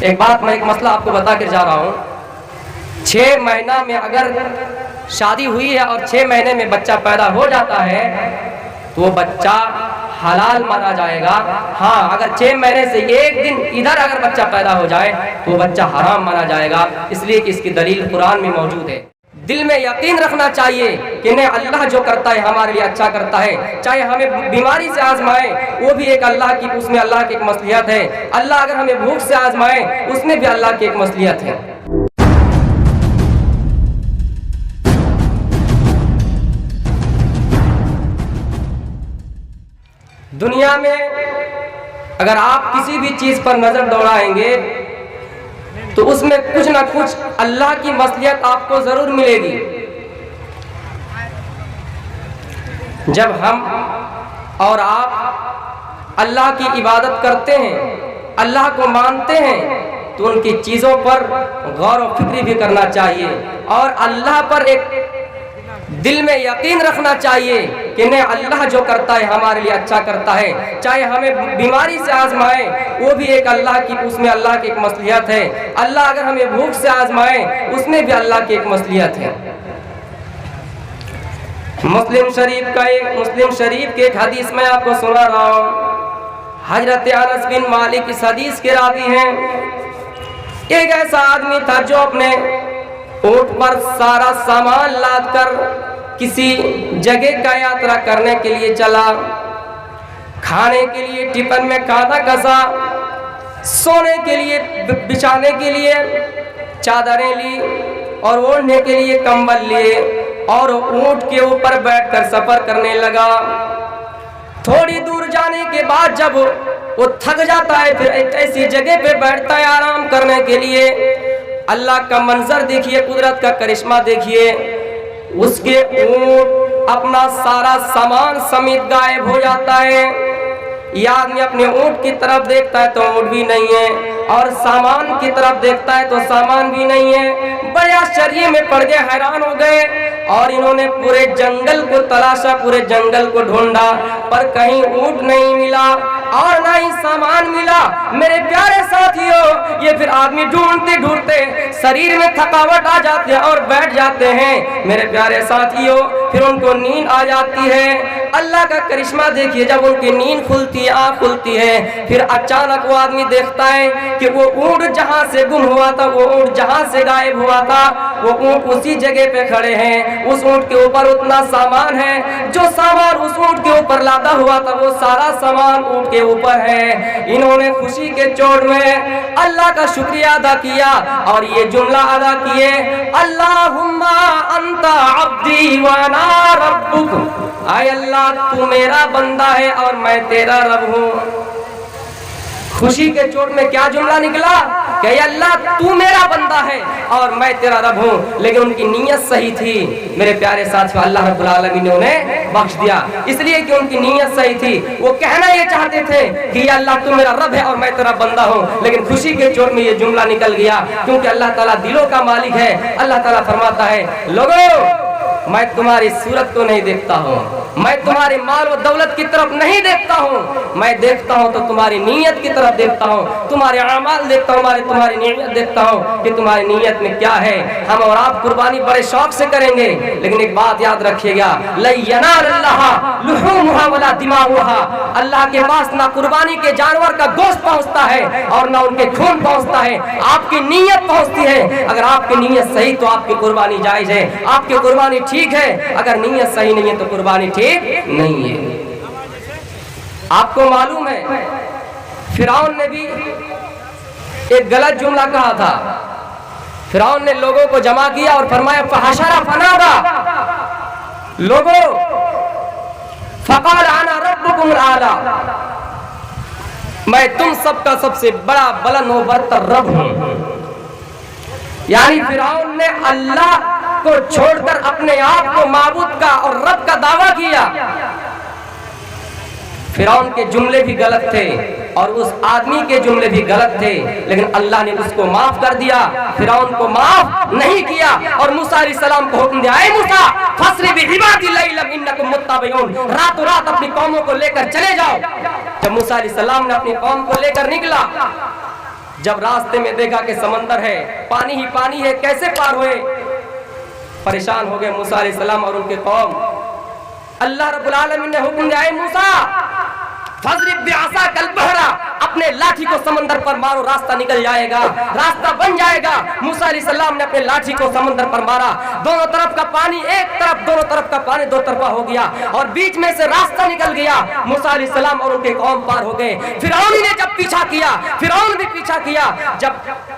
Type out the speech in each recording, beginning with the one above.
एक बात, मैं एक मसला आपको बता कर जा रहा हूँ। 6 महीना में अगर शादी हुई है और 6 महीने में बच्चा पैदा हो जाता है तो वो बच्चा हलाल माना जाएगा। हाँ, अगर 6 महीने से एक दिन इधर अगर बच्चा पैदा हो जाए तो वो बच्चा हराम माना जाएगा, इसलिए कि इसकी दलील कुरान में मौजूद है। दिल में यकीन रखना चाहिए कि नहीं, अल्लाह जो करता है हमारे लिए अच्छा करता है। चाहे हमें बीमारी से आजमाए वो भी एक अल्लाह की, उसमें अल्लाह की एक मसलियत है। अल्लाह अगर हमें भूख से आजमाए उसमें भी अल्लाह की एक मसलियत है। दुनिया में अगर आप किसी भी चीज पर नजर दौड़ाएंगे तो उसमें कुछ ना कुछ अल्लाह की मसलियत आपको जरूर मिलेगी। जब हम और आप अल्लाह की इबादत करते हैं, अल्लाह को मानते हैं, तो उनकी चीजों पर गौर और फिक्र भी करना चाहिए और अल्लाह पर एक दिल में यकीन रखना चाहिए कि नहीं, अल्लाह जो करता है हमारे लिए अच्छा करता है। चाहे हमें बीमारी से आजमाए वो भी एक अल्लाह की, उसमें अल्लाह की एक मसलियत है। अल्लाह अगर हमें भूख से आजमाए उसमें भी अल्लाह की एक मसलियत है। मुस्लिम शरीफ के एक हदीस में आपको सुना रहा हूँ। हजरत अनस बिन मालिक इस हदीस के रावी हैं। एक ऐसा आदमी था जो अपने ऊंट पर सारा सामान लादकर किसी जगह का यात्रा करने के लिए चला। खाने के लिए टिफिन में खाना कसा, सोने के लिए, बिछाने के लिए चादरें ली और ओढ़ने के लिए कंबल लिए और ऊंट के ऊपर बैठकर सफर करने लगा। थोड़ी दूर जाने के बाद जब वो थक जाता है फिर एक ऐसी जगह पे बैठता है आराम करने के लिए। अल्लाह का मंजर देखिए, कुदरत का करिश्मा देखिए। उसके ऊंट अपना सारा सामान समेत गायब हो जाता है। यह आदमी अपने ऊंट की तरफ देखता है तो ऊंट भी नहीं है और सामान की तरफ देखता है तो सामान भी नहीं है। बड़े आश्चर्य में पड़ गए, हैरान हो गए और इन्होंने पूरे जंगल को तलाशा, पूरे जंगल को ढूंढा पर कहीं ऊंट नहीं मिला और ना ही सामान मिला। मेरे प्यारे साथियों, ये फिर आदमी ढूंढते ढूंढते शरीर में थकावट आ जाती है और बैठ जाते हैं। मेरे प्यारे साथियों, फिर उनको नींद आ जाती है। अल्लाह का करिश्मा देखिए, जब उनकी नींद खुलती है, आँख खुलती है, फिर अचानक वो आदमी देखता है कि वो ऊंट जहाँ से गुम हुआ था, वो ऊंट जहाँ से गायब हुआ था, वो ऊंट उसी जगह पे खड़े हैं। उस ऊंट के ऊपर उतना सामान है, जो सामान उस ऊंट के ऊपर लादा हुआ था वो सारा सामान ऊंट के ऊपर है। इन्होंने खुशी के चोट में अल्लाह का शुक्रिया अदा किया और ये जुमला अदा किए, अल्लाहुम्मा अंता अब्दी व अना रब्बुक। आय अल्लाह, तू मेरा बंदा है और मैं तेरा रब हूँ। खुशी के चोट में क्या जुमला निकला कि अल्लाह तू मेरा बंदा है और मैं तेरा रब हूँ। लेकिन उनकी नीयत सही थी। मेरे प्यारे साथियों, अल्लाह रब्बुल आलमीन ने उन्हें बख्श दिया इसलिए कि उनकी नीयत सही थी। वो कहना ये चाहते थे कि अल्लाह तू मेरा रब है और मैं तेरा बंदा हूँ, लेकिन खुशी के चोट में ये जुमला निकल गया क्योंकि अल्लाह ताला दिलों का मालिक है। अल्लाह ताला फरमाता है, लोगों मैं तुम्हारी सूरत को नहीं देखता हूँ, मैं तुम्हारी माल और दौलत की तरफ नहीं देखता हूँ, मैं देखता हूँ तो तुम्हारी नीयत की तरफ देखता हूँ, तुम्हारे अमाल देखता हूँ, तुम्हारी नीयत देखता हूँ कि तुम्हारी नीयत में क्या है। हम और आप कुर्बानी बड़े शौक से करेंगे, लेकिन एक बात याद रखिएगा, अल्लाह के पास ना कुर्बानी के जानवर का गोश्त पहुँचता है और ना उनके खून पहुँचता है, आपकी नीयत पहुँचती है। अगर आपकी नीयत सही तो आपकी कुर्बानी जायज है, आपकी कुर्बानी ठीक है। अगर नीयत सही नहीं है तो कुर्बानी ठीक नहीं है। आपको मालूम है फिरौन ने भी एक गलत जुमला कहा था। फिरौन ने लोगों को जमा किया और फरमाया फहशरा फनादा, लोगों फक़ाल अना रब्बुकुमुल आला, मैं तुम सबका सबसे बड़ा बुलंद व बरतर रब हूं। यानी फिरौन ने अल्लाह को छोड़कर अपने आप को माबूद का और रब का दावा किया। फिरौन के जुमले भी गलत थे और उस आदमी के जुमले भी गलत थे, लेकिन अल्लाह ने उसको माफ कर दिया, फिरौन को माफ नहीं किया और मूसा अलैहिस्सलाम को हुक्म दिया, ऐ मूसा फसरी बिइबादी लैलम इन्नकुम मुत्तबिऊन, रातों रात अपनी कौमों को लेकर चले जाओ। जब मूसा अलैहिस्सलाम ने अपनी कौम को लेकर निकला, जब रास्ते में देखा कि समंदर है, पानी ही पानी है, कैसे पार हुए, परेशान हो गए मूसा अलैहिस्सलाम और उनके कौम। अल्लाह रब्बुल आलमीन ने हुक्म दिया, मूसा फज़रिब बिअसाकल बहरा, अपने लाठी को समंदर पर मारो, रास्ता निकल जाएगा, रास्ता बन जाएगा। मूसा अलैहिस्सलाम ने अपने लाठी को समंदर पर मारा, दोनों तरफ का पानी एक तरफ, दोनों तरफ का पानी दो तरफा हो गया और बीच में से रास्ता निकल गया। मूसा अलैहिस्सलाम और उनके कौम पार हो गए। फिरौन ने जब पीछा किया, फिरौन भी पीछा किया, जब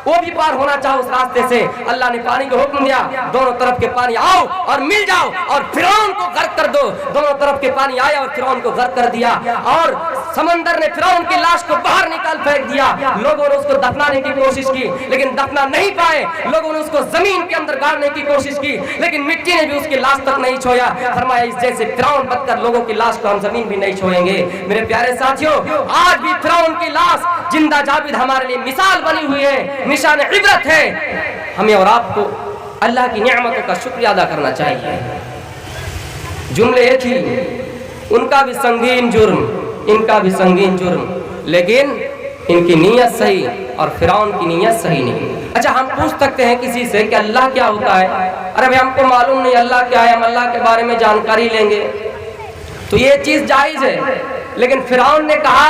वो भी पार होना चाहा उस रास्ते से, अल्लाह ने पानी को हुक्म दिया, दोनों तरफ के पानी आओ और मिल जाओ और फिरौन को गर्क कर दो। दोनों तरफ के पानी आया और फिरौन को गर्क कर दिया और समंदर ने फिरौन की लाश को बाहर निकाल फेंक दिया। लोगों ने उसको दफनाने की कोशिश की लेकिन दफना नहीं पाए। लोगों ने उसको जमीन के अंदर गाड़ने की कोशिश की लेकिन मिट्टी ने भी उसकी लाश तक नहीं छोया। फरमाया, इस जैसे फिरौन बनकर लोगों की लाश को हम जमीन भी नहीं छोएंगे। मेरे प्यारे साथियों, आज भी फिरौन की लाश जिंदा जाबिद हमारे लिए मिसाल बनी हुई है, निशान इबरत है। हमें और आपको अल्लाह की नेमतों का शुक्रिया अदा करना चाहिए। जुमले ये थी, उनका भी संगीन जुर्म, इनका भी संगीन जुर्म, लेकिन इनकी नीयत सही और फिरौन की नीयत सही नहीं। अच्छा, हम पूछ सकते हैं किसी से कि अल्लाह क्या होता है? अरे भाई हमको मालूम नहीं अल्लाह क्या है, हम अल्लाह के बारे में जानकारी लेंगे, तो ये चीज जायज है। लेकिन फिरौन ने कहा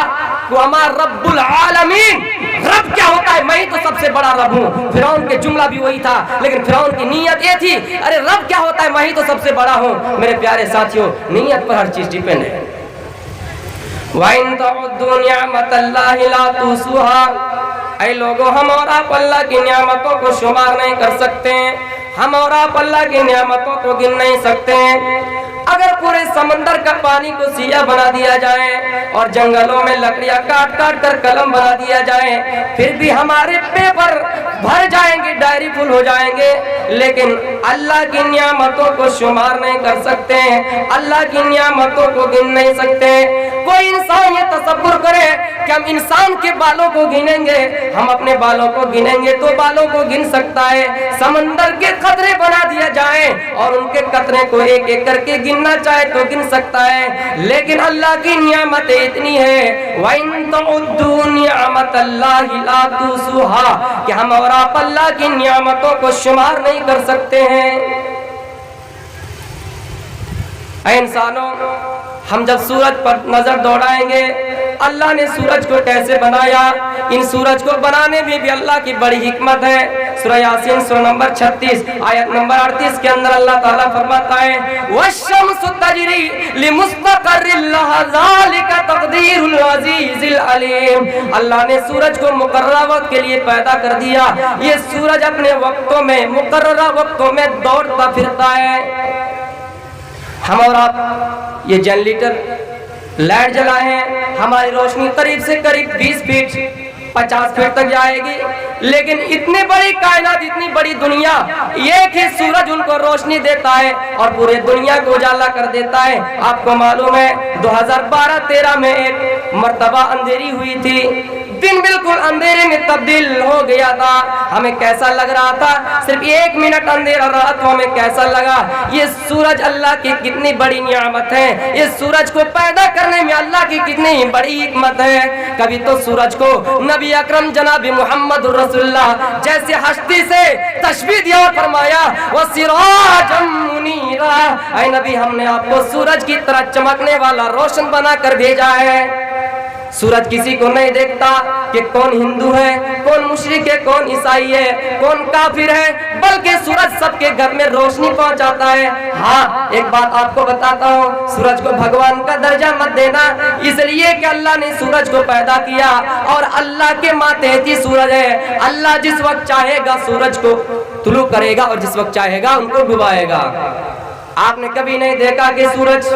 वो हमारा रब्बुल आलमीन, रब क्या होता है? मैं ही तो सबसे बड़ा रब हूँ। फिरौन के जुमला भी वही था, लेकिन फिरौन की नीयत ये थी, अरे रब क्या होता है, मैं ही तो सबसे बड़ा हूँ। मेरे प्यारे साथियों, नीयत पर हर चीज डिपेंड है। वाइन तउद्दू निअमतल्लाहि ला तुसूहा, ऐ लोगों, हम और आप अल्लाह की नियामतों को शुमार नहीं कर सकते, हम और आप अल्लाह की नियामतों को गिन नहीं सकते। अगर पूरे समंदर का पानी को सिया बना दिया जाए और जंगलों में लकड़ियां काट काट कर कलम बना दिया जाए, फिर भी हमारे पेपर भर जाएंगे, डायरी फुल हो जाएंगे, लेकिन अल्लाह की नियामतों को शुमार नहीं कर सकते, अल्लाह की नियामतों को गिन नहीं सकते। कोई इंसान ये तसव्वुर करे कि हम इंसान के बालों को गिनेंगे, हम अपने बालों को गिनेंगे तो बालों को गिन सकता है। समंदर के कतरे बना दिया जाए और उनके कतरे को एक एक करके गिनना चाहे तो गिन सकता है, लेकिन अल्लाह की नियामतें इतनी है, वइन तउद्दू निअमतल्लाहि ला तुसूहा, कि हम और आप अल्लाह की नियामतों को शुमार नहीं कर सकते हैं। ऐ इंसानों, हम जब सूरज पर नजर दौड़ाएंगे, अल्लाह ने सूरज को कैसे बनाया, इन सूरज को बनाने में भी अल्लाह की बड़ी हिकमत है। सूरह यासीन सूरह नंबर 36 आयत नंबर 38 के अंदर अल्लाह ताला फरमाता है, वश्शम्सु तजरी लिमुस्तक़र्रिन लहा ज़ालिका तक़दीरुल अज़ीज़िल अलीम। अल्लाह ने सूरज को मुकर्ररा वक्त के लिए पैदा कर दिया। ये सूरज अपने वक्तों में, मुकर्ररा वक्तों में दौड़ता फिरता है। हम और आप ये जनरेटर लाइट जलाए हैं, हमारी रोशनी करीब से करीब 20 फीट 50 फीट तक जाएगी, लेकिन इतनी बड़ी कायनात, इतनी बड़ी दुनिया, एक ही सूरज उनको रोशनी देता है और पूरे दुनिया को उजाला कर देता है। आपको मालूम है 2012-13 में एक मर्तबा अंधेरी हुई थी, दिन बिल्कुल अंधेरे में तब्दील हो गया था। हमें कैसा लग रहा था, सिर्फ 1 मिनट अंधेरा रहा तो हमें कैसा लगा। ये सूरज अल्लाह की कितनी बड़ी नियामत है, ये सूरज को पैदा करने में अल्लाह की कितनी बड़ी हिकमत है। कभी तो सूरज को नबी अकरम जनाब मुहम्मद रसूलुल्लाह जैसे हस्ती से तशबीह दिया और फरमाया, वो सिराजम मुनीरा, ऐ नबी, हमने आपको सूरज की तरह चमकने वाला रोशन बना कर भेजा है। सूरज किसी को नहीं देखता कि कौन हिंदू है, कौन मुशरिक है, कौन ईसाई है, कौन काफिर है, बल्कि सूरज सबके घर में रोशनी पहुंचाता है। हाँ, एक बात आपको बताता हूँ, सूरज को भगवान का दर्जा मत देना, इसलिए कि अल्लाह ने सूरज को पैदा किया और अल्लाह के मातहती सूरज है। अल्लाह जिस वक्त चाहेगा सूरज को तुलू करेगा और जिस वक्त चाहेगा उनको डुबाएगा। आपने कभी नहीं देखा कि सूरज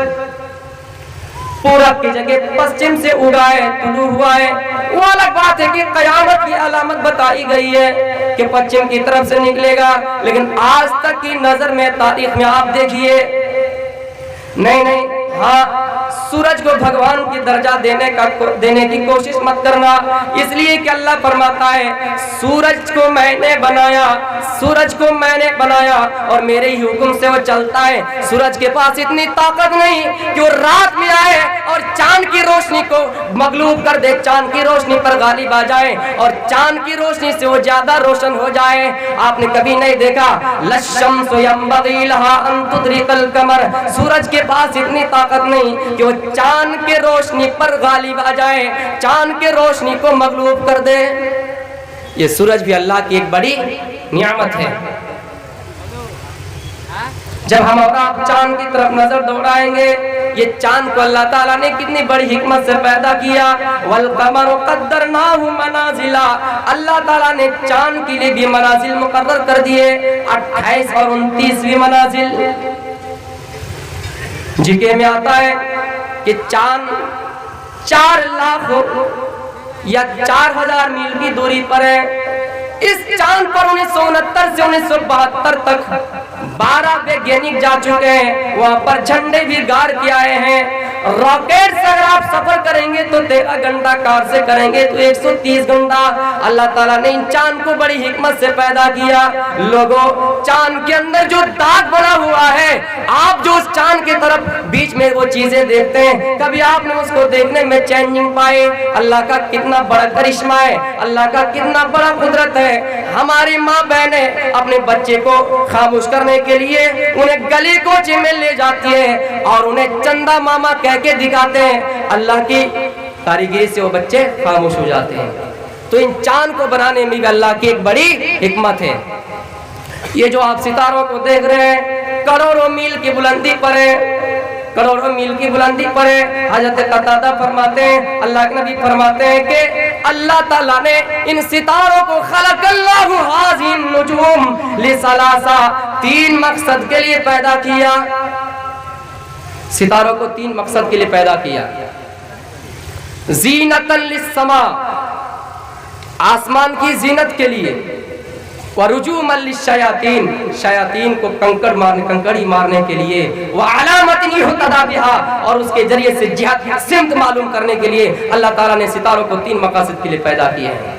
पूरब की जगह पश्चिम से उगा है, तुलू हुआ है। वो अलग बात है कि कयामत की अलामत बताई गई है कि पश्चिम की तरफ से निकलेगा, लेकिन आज तक की नजर में, तारीख में आप देखिए, नहीं, हाँ, सूरज को भगवान की दर्जा देने की कोशिश मत करना, इसलिए कि अल्लाह फरमाता है सूरज को मैंने बनाया, सूरज को मैंने बनाया और मेरे ही हुक्म से वो चलता है। सूरज के पास इतनी ताकत नहीं कि वो रात में आए और चांद की रोशनी को मगलूब कर दे, चांद की रोशनी पर गालिब आ जाए और चांद की रोशनी से वो ज्यादा रोशन हो जाए। आपने कभी नहीं देखा लशम्सु यंबगी लहा अन तुद्रिकल कमर, सूरज के पास इतनी ताकत नहीं कि वो चांद के रोशनी पर गालिब आ जाए, चांद के रोशनी को मगलूब कर दे। ये सूरज भी अल्लाह की एक बड़ी नियामत है। जब हम और आप चांद की तरफ नजर दौड़ाएंगे, ये चांद को अल्लाह ताला ने कितनी बड़ी हिकमत से पैदा किया। वल कमर कद्दरनाहु मनाजिला, अल्लाह ताला ने चांद के लिए भी मनाजिल मुकर्रर कर दिए, 28 और 29वीं मनाजिल। जीके में आता है कि चांद 4 लाख या 4000 मील की दूरी पर है। इस चांद पर 1969 से 1972 तक 12 वैज्ञानिक जा चुके हैं, वहां पर झंडे भी गाड़ के आए हैं। रॉकेट से अगर आप सफर करेंगे तो 13 घंटा, कार से करेंगे तो 130 घंटा। अल्लाह ताला ने इन चांद को बड़ी हिकमत से पैदा किया। लोगों, चांद के अंदर जो दाग बना हुआ है, आप जो उस चांद की तरफ बीच में वो चीजें देखते हैं, कभी आपने उसको देखने में चेंजिंग पाए? अल्लाह का कितना बड़ा करिश्मा है, अल्लाह का कितना बड़ा कुदरत है। हमारी माँ बहने अपने बच्चे को खामोश करने के लिए उन्हें गली कोचे में ले जाती है और उन्हें चंदा मामा कह के दिखाते हैं। अल्लाह की कारीगरी से वो बच्चे खामोश हो जाते हैं। तो इन चांद को बनाने में भी अल्लाह की एक बड़ी हिकमत है। ये जो आप सितारों को देख रहे हैं, करोड़ों मील की बुलंदी पर है, करोड़ों मील की बुलंदी पर है। हजरत कतादा फरमाते हैं, अल्लाह के नबी फरमाते हैं कि अल्लाह ताला ने इन सितारों को खलकल्लाहु हाज़िन नुजूम लिसलासा, 3 मकसद के लिए पैदा किया। सितारों को 3 मकसद के लिए पैदा किया। ज़ीनतन लिस्समा, आसमान की जीनत के लिए, वरुजूमन लिश्शयातीन, शयातीन को कंकड़ी मारने के लिए, व अलामतन युहतदा बिहा, और उसके जरिए से जिहाद की सिमत मालूम करने के लिए अल्लाह ताला ने सितारों को 3 मकासद के लिए पैदा किया है।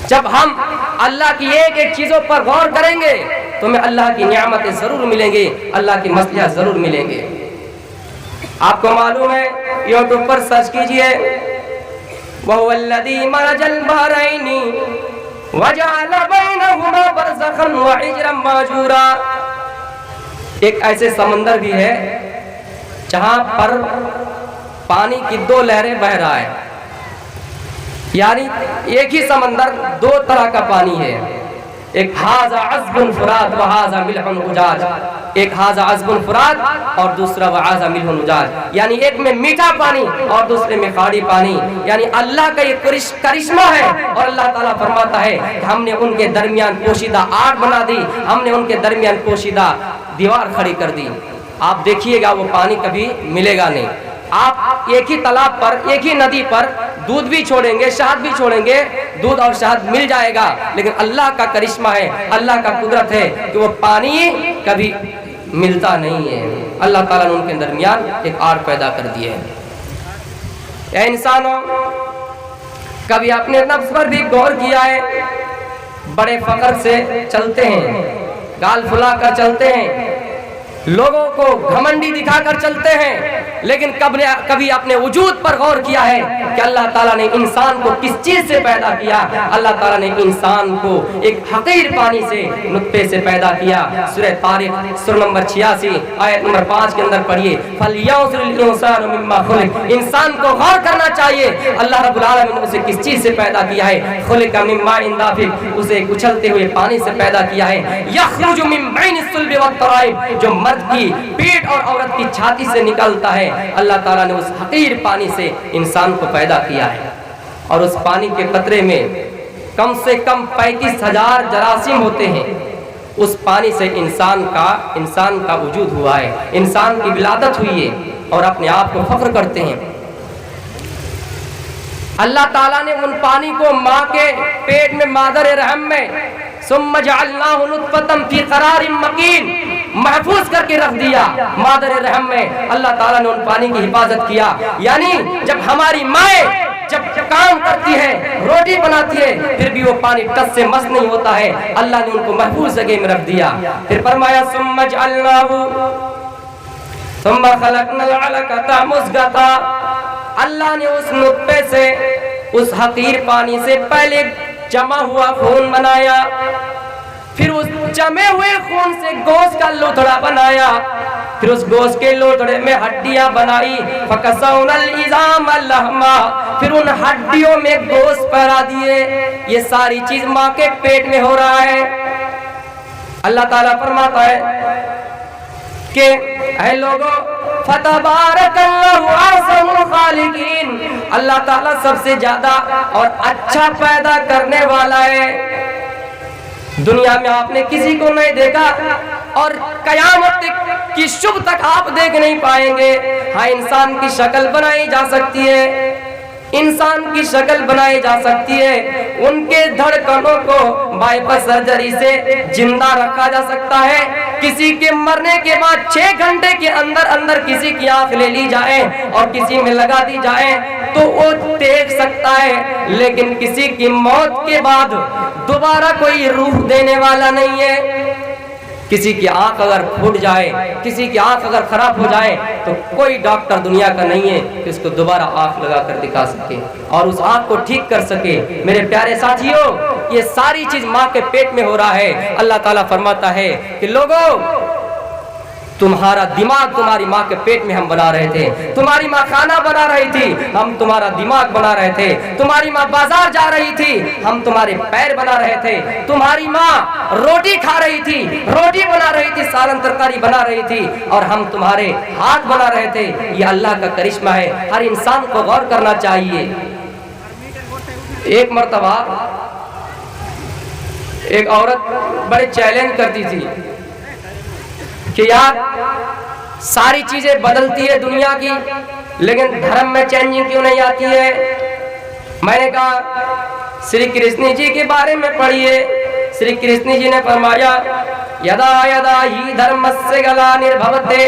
जब हम अल्लाह की एक एक चीजों पर गौर करेंगे तो हमें अल्लाह की नियामतें जरूर मिलेंगे, अल्लाह की मसलिहात जरूर मिलेंगे। आपको मालूम है, यूट्यूब पर सर्च कीजिए, वहुवल्लज़ी मरजल बहरैनी वजअल बैनहुमा बरज़खन व हिज्रन महजूरा। एक ऐसे समंदर भी है जहां पर पानी की 2 लहरें बह रहा है, यानी एक ही समंदर 2 तरह का पानी है। एक हाजा अज़बुन फुरात व हाजा मिल्हुन उजाज, एक हाजा अज़बुन फुरात और दूसरा व हाजा मिल्हुन उजाज, यानी एक में मीठा पानी और दूसरे में खारी पानी। यानी अल्लाह का ये करिश्मा है। और अल्लाह ताला फरमाता है कि हमने उनके दरमियान पोशीदा आड़ बना दी, हमने उनके दरमियान पोशीदा दीवार खड़ी कर दी। आप देखिएगा वो पानी कभी मिलेगा नहीं। आप एक ही तालाब पर, एक ही नदी पर दूध भी छोड़ेंगे, शहद भी छोड़ेंगे, दूध और शहद मिल जाएगा। लेकिन अल्लाह का करिश्मा है, अल्लाह का कुदरत है कि वो पानी कभी मिलता नहीं है। अल्लाह ताला ने उनके दरमियान एक आड़ पैदा कर दिए है। इंसानों, कभी अपने नफ्स पर भी गौर किया है? बड़े फख्र से चलते हैं, गाल फुलाकर चलते हैं, लोगों को घमंडी दिखाकर चलते हैं, लेकिन कभी अपने वजूद पर गौर किया है कि अल्लाह ताला ने इंसान को किस चीज से पैदा किया? अल्लाह ताला ने इंसान को एक हकीर पानी से, नुत्फे से पैदा किया। सूरह तारिक सूरा नंबर 86 आयत नंबर 5 के अंदर पढ़िए, फलयंजुरिल इंसानु मिम्मा खुलिक, इंसान को गौर करना चाहिए अल्लाह रब्बुल आलमीन ने उसे किस चीज से पैदा किया है। खुलिका मिन माइन दाफिक, उसे उछलते हुए पानी से पैदा किया है। यखरुजु मिन बैनिस सुल्बि वत तराइब, जो मर्द की पीठ और औरत की छाती से निकलता है। अल्लाह ताला ने उस हकीर पानी से इंसान को पैदा किया है। और उस पानी के कतरे में कम से कम 35,000 जरासीम होते हैं। उस पानी से इंसान का वजूद हुआ है, इंसान की विलादत हुई है और अपने आप को फख्र करते हैं। अल्लाह ताला ने उन पानी को माँ के पेट में, मादर रहम में, सुम्मा जअलनाहु नुत्फतन फी क़रारिन मकीन, महफूज करके रख दिया मादर रहम में। अल्लाह ताला ने उन पानी की हिफाजत किया। यानी जब हमारी माएँ जब काम करती है, रोटी बनाती है, फिर भी वो पानी टस से मस नहीं होता है। अल्लाह ने उनको महफूज जगह में रख दिया। फिर फरमाया सुम्मा जअलनाहु सुम्मा खलकनल अलक़ता मुज़ग़ता, अल्लाह ने उस नुत्फे से, उस हकीर पानी से पहले जमा हुआ खून बनाया, फिर उस जमे हुए खून से गोश्त का लोथड़ा बनाया, फिर उस गोश्त के लोथड़े में हड्डियां बनाई, फकसौनल इज़ाम लहमा, फिर उन हड्डियों में गोश्त पहरा दिए। ये सारी चीज माँ के पेट में हो रहा है। अल्लाह ताला फरमाता है कि ऐ लोगों फतबारकल्लाहु अहसनुल खालिकीन, अल्लाह ताला सबसे ज्यादा और अच्छा पैदा करने वाला है। दुनिया में आपने किसी को नहीं देखा और कयामत की शुभ तक आप देख नहीं पाएंगे। हाँ, इंसान की शक्ल बनाई जा सकती है, इंसान की शक्ल बनाई जा सकती है, उनके धड़कनों को बाईपास सर्जरी से जिंदा रखा जा सकता है। किसी के मरने के बाद 6 घंटे के अंदर अंदर किसी की आंख ले ली जाए और किसी में लगा दी जाए तो वो देख सकता है, लेकिन किसी की मौत के बाद दोबारा कोई रूह देने वाला नहीं है। किसी की आंख अगर फूट जाए, किसी की आंख अगर खराब हो जाए तो कोई डॉक्टर दुनिया का नहीं है कि उसको दोबारा आंख लगा कर दिखा सके और उस आंख को ठीक कर सके। मेरे प्यारे साथियों, ये सारी चीज माँ के पेट में हो रहा है। अल्लाह ताला फरमाता है कि लोगों, तुम्हारा दिमाग तुम्हारी माँ के पेट में हम बना रहे थे, तुम्हारी माँ खाना बना रही थी, हम तुम्हारा दिमाग बना रहे थे, तुम्हारी माँ बाजार जा रही थी, हम तुम्हारे पैर बना रहे थे, तुम्हारी माँ रोटी खा रही थी, रोटी बना रही थी, सालन तरकारी बना रही थी और हम तुम्हारे हाथ बना रहे थे। ये अल्लाह का करिश्मा है, हर इंसान को गौर करना चाहिए। एक मर्तबा एक औरत बड़े चैलेंज करती थी कि यार सारी चीजें बदलती है दुनिया की, लेकिन धर्म में चेंजिंग क्यों नहीं आती है। मैंने कहा श्री कृष्ण जी के बारे में पढ़िए। श्री कृष्ण जी ने फरमाया यदा यदा ही धर्मस्य ग्लानिर्भवते,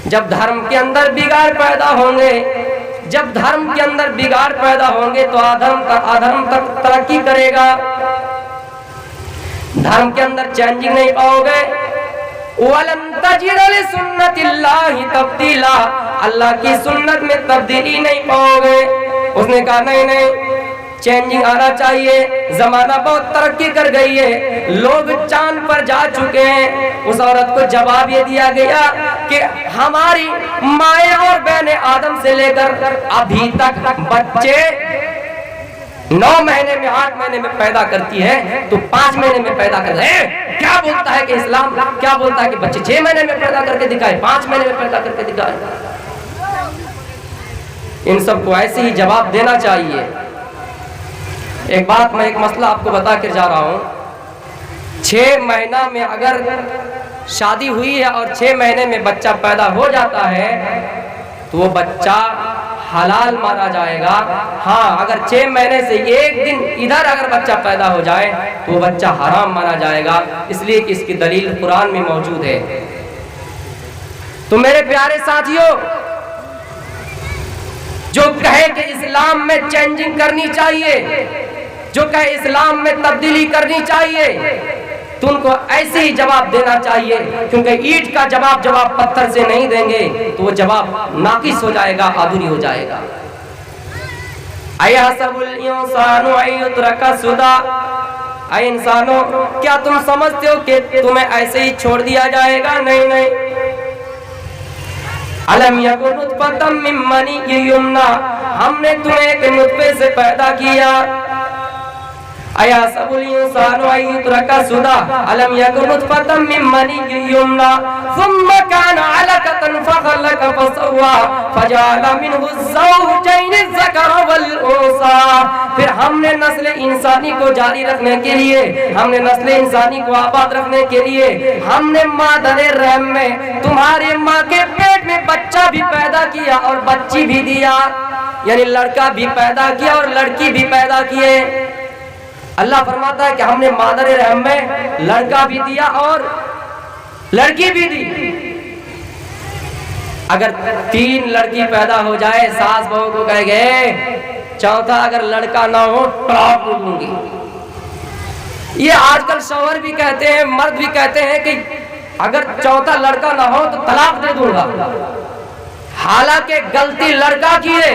जब धर्म के अंदर बिगाड़ पैदा होंगे, जब धर्म के अंदर बिगाड़ पैदा होंगे तो अधर्म तक तरक्की करेगा। धर्म के अंदर चेंजिंग नहीं पाओगे, वलन तजिद लिसुन्नतिल्लाहि तब्दीला, अल्लाह की सुन्नत में तब्दीली नहीं पाओगे। उसने कहा नहीं, चेंजिंग आना चाहिए, जमाना बहुत तरक्की कर गई है, लोग चांद पर जा चुके हैं। उस औरत को जवाब ये दिया गया कि हमारी माएँ और बहनें आदम से लेकर अभी तक बच्चे 9 महीने में 8 महीने में पैदा करती है, तो 5 महीने में पैदा कर रहे हैं। क्या बोलता है कि इस्लाम क्या बोलता है कि बच्चे 6 महीने में पैदा करके दिखाए, 5 महीने में पैदा करके दिखाए। इन सबको ऐसे ही जवाब देना चाहिए। एक बात, मैं एक मसला आपको बता कर जा रहा हूँ। 6 महीना में अगर शादी हुई है और 6 महीने में बच्चा पैदा हो जाता है तो वो बच्चा हलाल माना जाएगा। हाँ, अगर 6 महीने से एक दिन इधर अगर बच्चा पैदा हो जाए तो वो बच्चा हराम माना जाएगा, इसलिए कि इसकी दलील कुरान में मौजूद है। तो मेरे प्यारे साथियों, जो कहे कि इस्लाम में चेंजिंग करनी चाहिए, जो कहे इस्लाम में तब्दीली करनी चाहिए, तो उनको ऐसे ही जवाब देना चाहिए, क्योंकि ईंट का जवाब पत्थर से नहीं देंगे तो वो जवाब नाकिस हो जाएगा, अधूरी हो जाएगा। अयहसबुल इंसानु अय्युत्रका सुदा, ऐ इंसानों, क्या तुम समझते हो कि तुम्हें ऐसे ही छोड़ दिया जाएगा? नहीं। अलम यकुन नुत्फतम मिन मनिय्यिन युमना, हमने तुम्हें एक नुत्फे से पैदा किया। अयहसबुल इंसानु अय्युत्रका सुदा अलम यकुन नुत्फतम मिन मनिय्यिन युमना सुम्मा काना अलकतन फखलक फसव्वा फजअल मिनहु ज़ौजैन ज़कर वल उन्सा। फिर हमने नस्ल इंसानी को जारी रखने के लिए, हमने नस्ल इंसानी को आबाद रखने के लिए, हमने मादरे रहम में तुम्हारे माँ के पेट में बच्चा भी पैदा किया और बच्ची भी दिया, यानी लड़का भी पैदा किया और लड़की भी पैदा किए। अल्लाह फरमाता है कि हमने मादर रहम में लड़का भी दिया और लड़की भी दी। अगर 3 लड़की पैदा हो जाए, सास बहू को कह गए चौथा अगर लड़का ना हो तलाक दे दूंगी। ये आजकल शौहर भी कहते हैं, मर्द भी कहते हैं कि अगर चौथा लड़का ना हो तो तलाक दे दूंगा। हालांकि गलती लड़का की है।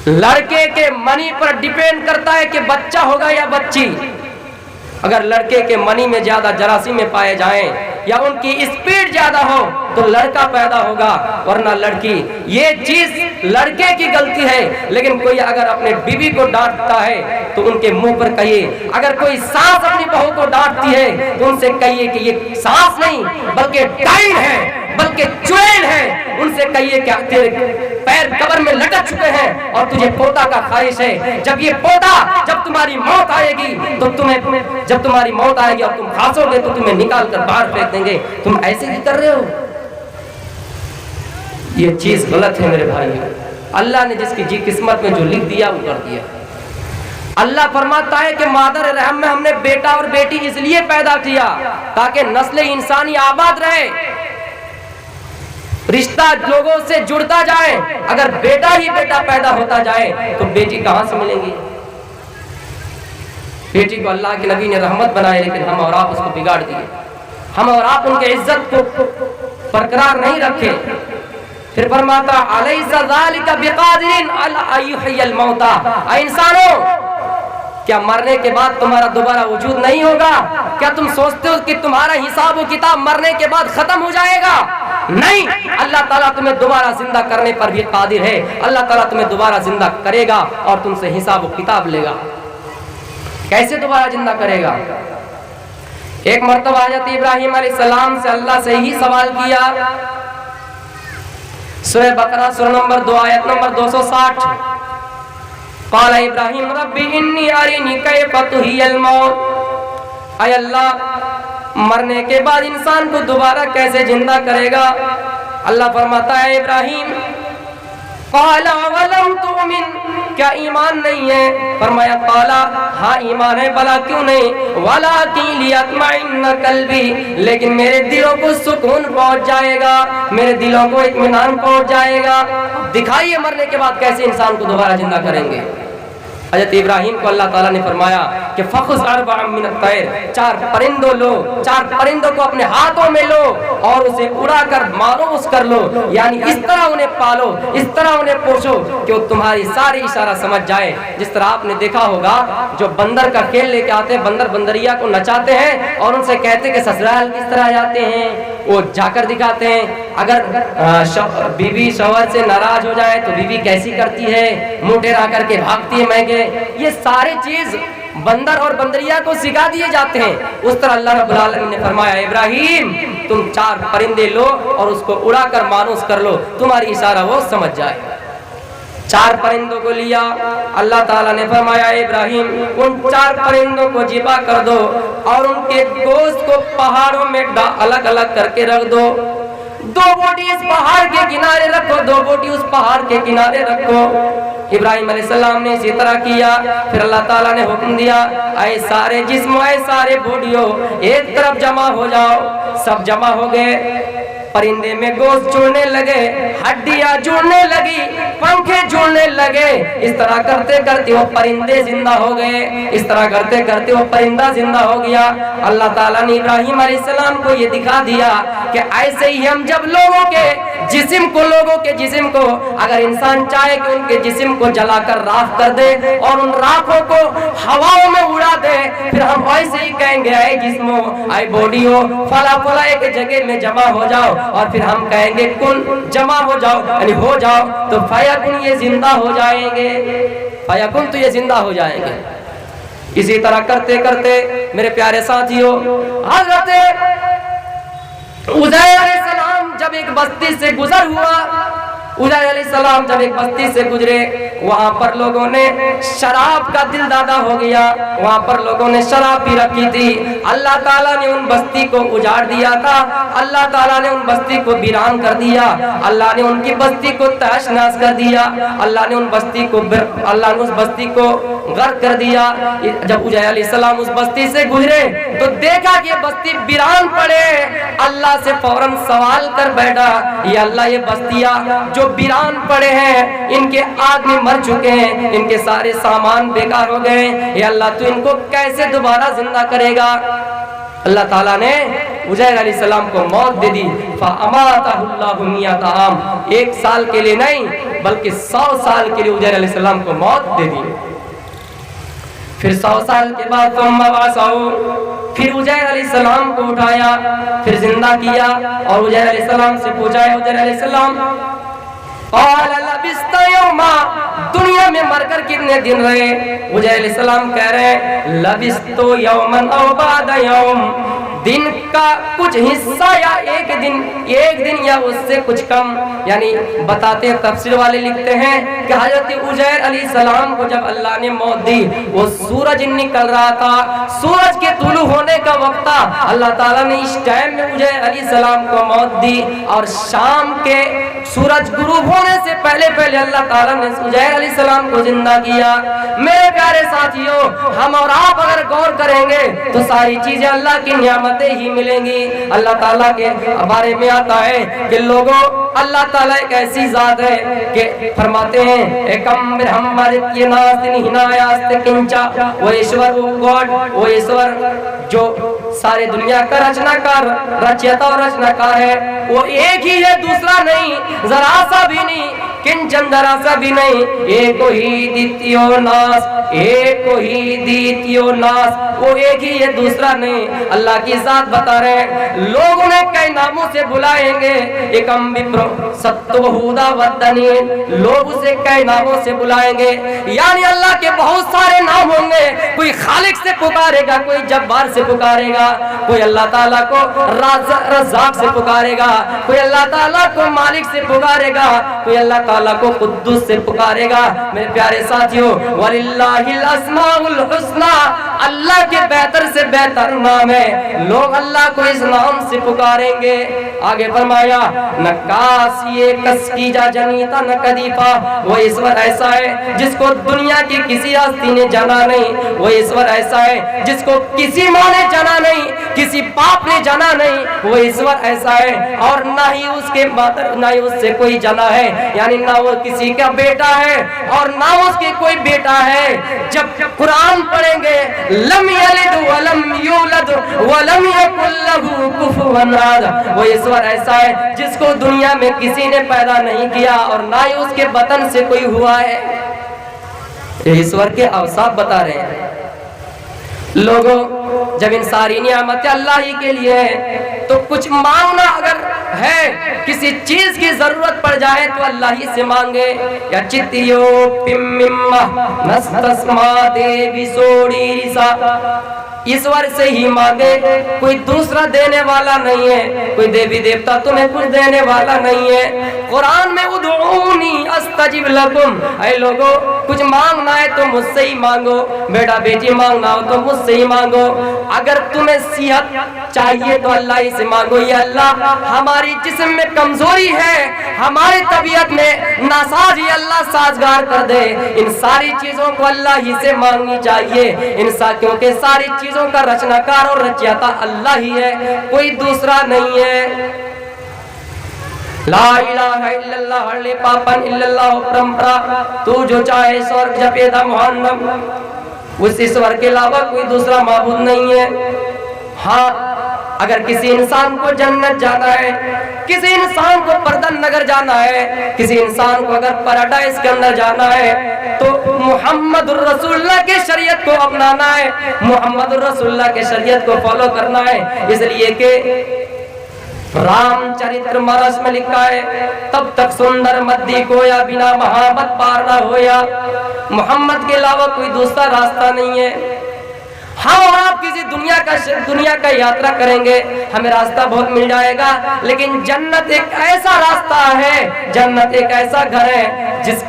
लड़के के मनी पर डिपेंड करता है कि बच्चा होगा या बच्ची। अगर लड़के के मनी में ज्यादा जरासीम पाए जाएं या उनकी स्पीड ज्यादा हो तो लड़का पैदा होगा, वरना लड़की। ये चीज लड़के की गलती है। लेकिन कोई अगर अपने बीवी को डांटता है तो उनके मुंह पर कहिए। अगर कोई सास अपनी बहू को डांटती है तो उनसे कहिए कि ये सास नहीं बल्कि डाइन है, बल्कि चुड़ैल है। उनसे कहिए कि तेरे पैर कब्र में लटक चुके हैं और तुझे पोता का ख्वाहिश है। जब ये पोता, जब तुम्हारी मौत आएगी तो जब तुम्हारी मौत आएगी और तुम खासोगे तो तुम्हें निकाल कर बाहर फेंक देंगे। तुम ऐसे ही कर रहे हो। ये चीज गलत है मेरे भाई। अल्लाह ने जिसकी जी किस्मत में जो लिख दिया वो कर दिया। अल्लाह फरमाता है कि मादर रहम में हमने बेटा और बेटी इसलिए पैदा किया ताकि नस्ल इंसानी आबाद रहे, रिश्ता लोगों से जुड़ता जाए। अगर बेटा ही बेटा पैदा होता जाए तो बेटी कहां से मिलेंगी? बेटी को अल्लाह के नबी ने रहमत बनाए, लेकिन हम और आप उसको बिगाड़ दिए। हम और आप उनके इज्जत को बरकरार नहीं रखे। फिर फरमाता अलैसा ज़ालिका बिक़ादिरिन अला अय्युहियल मौता। इंसानों, क्या मरने के बाद तुम्हारा दोबारा वजूद नहीं होगा? क्या तुम सोचते हो कि तुम्हारा हिसाब व किताब मरने के बाद खत्म हो जाएगा? नहीं, अल्लाह ताला तुम्हें दोबारा जिंदा करने पर भी कादिर है। अल्लाह ताला तुम्हें दोबारा जिंदा करेगा और तुमसे हिसाब व किताब लेगा। कैसे दोबारा जिंदा करेगा? एक मर्तबा हज़रत इब्राहिम अलैहिस्सलाम से अल्लाह से ही सवाल किया। सूरह बकरा सूरह नंबर 2 आयत नंबर 260। क़ाल इब्राहिम रब्बी इन्नी अरिनी कैफ़ तुहियल मौत। ऐ अल्लाह, मरने के बाद इंसान को दोबारा कैसे जिंदा करेगा? अल्लाह फरमाता है इब्राहिम क़ाल वलम तुमिन, क्या ईमान नहीं है? फरमाया क़ाला, हाँ ईमान है। भला क्यों नहीं? वलाकिन लियत्मइन्ना क़ल्बी, लेकिन मेरे दिलों को सुकून पहुंच जाएगा, मेरे दिलों को इत्मीनान पहुंच जाएगा। दिखाइए मरने के बाद कैसे इंसान को दोबारा जिंदा करेंगे। हज़रत इब्राहिम को अल्लाह ताला ने फरमाया कि फ़ख़ुज़ अर्बअम मिन अत-तैर, 4 परिंदों लो, 4 परिंदों को अपने हाथों में लो और उसे उड़ाकर मारूस कर लो। यानी इस तरह उन्हें पालो, इस तरह उन्हें पोषो कि वो तुम्हारी सारी इशारा समझ जाए। जिस तरह आपने देखा होगा जो बंदर का खेल लेके आते हैं, बंदर बंदरिया को नचाते हैं और उनसे कहते हैं कि ससुराल किस तरह जाते हैं, वो जाकर दिखाते हैं। अगर बीवी शौहर से नाराज हो जाए तो बीवी कैसी करती है, मुंह टेढ़ा करके भागती है महके। ये सारी चीज बंदर और बंदरिया को सिखा दिए जाते हैं। उस तरह अल्लाह रब्बुल आलमीन ने फरमाया इब्राहिम तुम 4 परिंदे लो और उसको उड़ाकर मानूस कर लो, तुम्हारी इशारा वो समझ जाए। 4 परिंदों को लिया, अल्लाह ताला ने फरमाया इब्राहिम उन 4 परिंदों को जिबा कर दो और उनके गोश्त को पहाड़ों में अलग अलग करके रख दो। 2 बोटी इस पहाड़ के किनारे रखो, 2 बोटी उस पहाड़ के किनारे रखो। इब्राहिम अलैहिस्सलाम ने इसी तरह किया। फिर अल्लाह ताला ने हुक्म दिया ऐ सारे जिस्म, ऐ सारे बॉडियों एक तरफ जमा हो जाओ। सब जमा हो गए। परिंदे में गोश्त जुड़ने लगे, हड्डियां जुड़ने लगी, पंखे जुड़ने लगे। इस तरह करते करते वो परिंदे जिंदा हो गए। इस तरह करते करते वो परिंदा जिंदा हो गया। अल्लाह ताला ने इब्राहिम अलैहिस्सलाम को ये दिखा दिया कि ऐसे ही हम जब लोगों के जिस्म को अगर इंसान चाहे कि उनके जिस्म को जलाकर राख कर दे और उन राखों को हवाओं में उड़ा दे, फिर हम ऐसे ही कहेंगे ऐ जिस्मो, ऐ बॉडियो, फला फला एक जगह में जमा हो जाओ और फिर हम कहेंगे कुन, जमा हो जाओ यानी हो जाओ, तो फयकुन ये जिंदा हो जाएंगे, फयकुन तो ये जिंदा हो जाएंगे। इसी तरह करते करते मेरे प्यारे साथियों हज़रत उज़ैर अलैहिस्सलाम जब एक बस्ती से गुजर हुआ उजैर अलैहिस्सलाम जब एक बस्ती से गुजरे, वहां पर लोगों ने शराब का दिल दादा हो गया, वहां पर लोगों ने शराब पी रखी थी। अल्लाह ताला ने उन बस्ती को उजाड़ दिया था, अल्लाह ताला ने उन बस्ती को वीरान कर दिया, अल्लाह ने उनकी बस्ती को तहस नहस कर दिया, अल्लाह ने उन बस्ती को उस बस्ती को गर्क कर दिया। जब उजैर अलैहिस्सलाम उस बस्ती से गुजरे तो देखा कि ये बस्ती वीरान पड़े। अल्लाह से फौरन सवाल कर बैठा, ये अल्लाह ये बस्तियां जो वीरान पड़े हैं, इनके आदमी मर चुके हैं, इनके सारे सामान बेकार हो गए, ये अल्लाह तू इनको कैसे दोबारा जिंदा करेगा। अल्लाह ताला ने उजैर अलैहिस्सलाम को मौत दे दी। फ़अमातहुल्लाहु मियता आम, 1 साल के लिए नहीं बल्कि 100 साल के लिए उजैर अलैहिस्सलाम को मौत दे दी। फिर 100 साल के बाद फिर उजैर अलैहिस्सलाम को उठाया, फिर जिंदा किया और उजैर अलैहिस्सलाम से पूछा, उजैर अलैहिस्सलाम दुनिया में मरकर कितने दिन रहे? उजैर अलैहिस्सलाम कह रहे हैं लबिस्तु यौमन औ बाद यौम, दिन का कुछ हिस्सा या एक दिन या उससे कुछ कम। यानी बताते हैं, तफसीर वाले लिखते हैं कि हजरत उजैर अलैहिस्सलाम को जब अल्लाह ने मौत दी, वो सूरज निकल रहा था, सूरज के तुलू होने का वक्त था। अल्लाह ताला ने इस टाइम में उजैर अलैहिस्सलाम को मौत दी और शाम के सूरज गुरूब होने से पहले अल्लाह ताला ने उजैर अलैहिस्सलाम को जिंदा किया। मेरे प्यारे साथियों, हम और आप अगर गौर करेंगे तो सारी चीजें अल्लाह की नियामतें ही मिलेंगी। अल्लाह ताला के बारे में आता है कि लोगों, अल्लाह ताला एक ऐसी जात है कि फरमाते हैं एकम वो ईश्वर, वो गॉड, वो ईश्वर जो सारे दुनिया का रचनाकार, रचयिता और रचनाकार है, वो एक ही है, दूसरा नहीं, जरा सा भी नहीं, किंचन जरा सा भी नहीं। एक ही द्वितीयो नास, एक ही द्वितीयो नास, वो एक ही है, दूसरा नहीं। अल्लाह की जात बता रहे हैं, लोग उन्हें कई नामों से बुलाएंगे, एकम विप्रो सत्वहुदा वदनीन, लोग उसे कई नामों से बुलाएंगे। यानी अल्लाह के बहुत सारे नाम होंगे। कोई खालिक से पुकारेगा, कोई जब्बार से पुकारेगा, कोई अल्लाह ताला को रज़्ज़ाक से पुकारेगा, कोई अल्लाह ताला को मालिक से पुकारेगा, कोई अल्लाह ताला को कुद्दूस से पुकारेगा। मेरे प्यारे साथियों, वलिल्लाहिल अस्माउल हुस्ना, अल्लाह के बेहतर से बेहतर नाम है, लोग अल्लाह को इस नाम से पुकारेंगे। आगे फरमाया नकासिए कस्कीजा जनीता न कदीफा, वो ईश्वर ऐसा है जिसको दुनिया की किसी हस्ती ने जाना नहीं, वो ईश्वर ऐसा है जिसको किसी माँ ने जाना नहीं, किसी बाप ने जाना नहीं, वो ईश्वर ऐसा है और ना ही उसके मातर, ना ही उससे कोई जाना है, यानी ना वो किसी का बेटा है और ना उसके कोई बेटा है। जब कुरान पढ़ेंगे लम यलिद वलम यूलद वलम यकुल लहू कुफुवन अहद, वो ईश्वर ऐसा है जिसको दुनिया में किसी ने पैदा नहीं किया और ना ही उसके बतन से कोई हुआ है। ये ईश्वर के अवसाफ बता रहे हैं। लोगों, जब इन सारी नियामतें अल्लाह ही के लिए है तो कुछ मांगना अगर है, किसी चीज की जरूरत पड़ जाए तो अल्लाह ही से मांगे। या चित्तियो पिम्मिम्मा नस्तस्मा देवी सोड़ी रिसा, ईश्वर से ही मांगे, कोई दूसरा देने वाला नहीं है, कोई देवी देवता तुम्हें कुछ देने वाला नहीं है। कुरान में उदऊनी अस्तजिब लकुम, ऐ लोगों, कुछ मांगना है तो मुझसे ही मांगो, बेटा बेटी मांगना हो तो मुझसे ही मांगो। अगर तुम्हें सेहत चाहिए तो अल्लाह ही से मांगो। या अल्लाह, हमारी जिस्म में कमजोरी है, हमारी तबीयत में नासाज, ही अल्लाह साजगार कर दे। इन सारी चीजों को अल्लाह ही से मांगनी चाहिए। इन क्योंकि सारी चीजों का रचनाकार और रचयिता अल्लाह ही है, कोई दूसरा नहीं है। ला इलाहा इल्लल्लाह हल्ले पापन इल्लल्लाह परंपरा, तू जो चाहे स्वर्ग जपेदा मोहम्मद, उस ईश्वर के अलावा कोई दूसरा माबूद नहीं है। हाँ, अगर किसी इंसान को जन्नत जाना है, किसी इंसान को पर्दन नगर जाना है, किसी इंसान को अगर पैराडाइज के अंदर जाना है तो मुहम्मदुर रसूलुल्लाह के शरीयत को अपनाना है, मुहम्मदुर रसूलुल्लाह के शरीयत को फॉलो करना है। इसलिए कि रामचरित्र मानस में लिखा है, तब तक सुंदर मद्दी को या बिना महाबत पार ना होया, मोहम्मद के अलावा कोई दूसरा रास्ता नहीं है। हम और आप किसी दुनिया का यात्रा करेंगे, हमें रास्ता बहुत मिल जाएगा, लेकिन जन्नत एक ऐसा रास्ता है, जन्नत एक ऐसा घर है जिस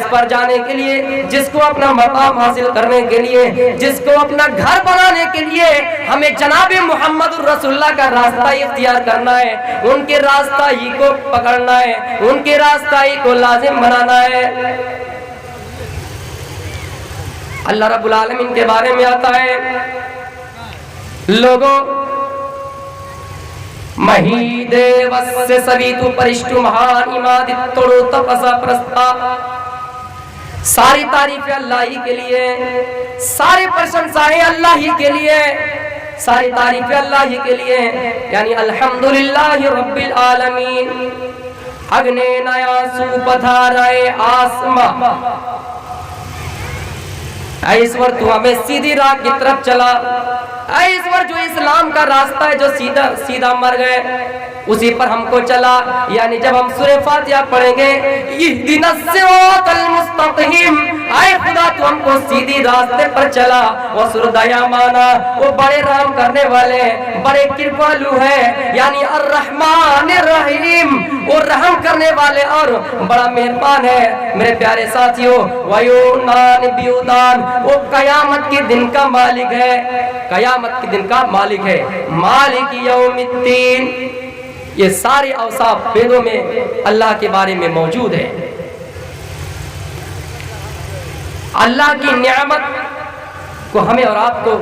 पर जाने के लिए, जिसको अपना मकाम हासिल करने के लिए, जिसको अपना घर बनाने के लिए हमें जनाबे मोहम्मद रसूलुल्लाह का रास्ता इख्तियार करना है, उनके रास्ता ही को पकड़ना है, उनके रास्ता ही को लाजिम बनाना है। अल्लाह रब्बुल आलमीन के बारे में आता है, लोगों महीदे वस्य सवितु परिष्टु महान इमादि तोड़ो तपसा प्रस्ता। सारी तारीफें अल्लाह ही के लिए, सारी प्रशंसाएं अल्लाह ही के लिए, सारी तारीफें अल्लाह ही के लिए, यानी अल्हम्दुलिल्लाहि रब्बिल आलमीन। अग्ने नया सुपधाराए आसमा, ईश्वर तू हमें सीधी राह की तरफ चला। ईश्वर जो इस्लाम का रास्ता है, जो सीधा सीधा मर गए, उसी पर हमको चला। यानी जब हम सूरह फातिहा पढ़ेंगे, इहदिनस सिरातल मुस्तकीम, आए खुदा तू हमको सीधी रास्ते पर चला। वो सुरदयामाना, वो बड़े रहम करने वाले, बड़े कृपालु है, यानी अर्रहमानिर रहीम, वो रहम करने वाले और बड़ा मेहरबान है। मेरे प्यारे साथियों, वयुनान बियुदान, वो कयामत के दिन का मालिक है, कयामत के दिन का मालिक है, मालिक यौमिद्दीन। ये सारे अवसाफ वेदों में अल्लाह के बारे में मौजूद है। अल्लाह की नियामत को हमें और आपको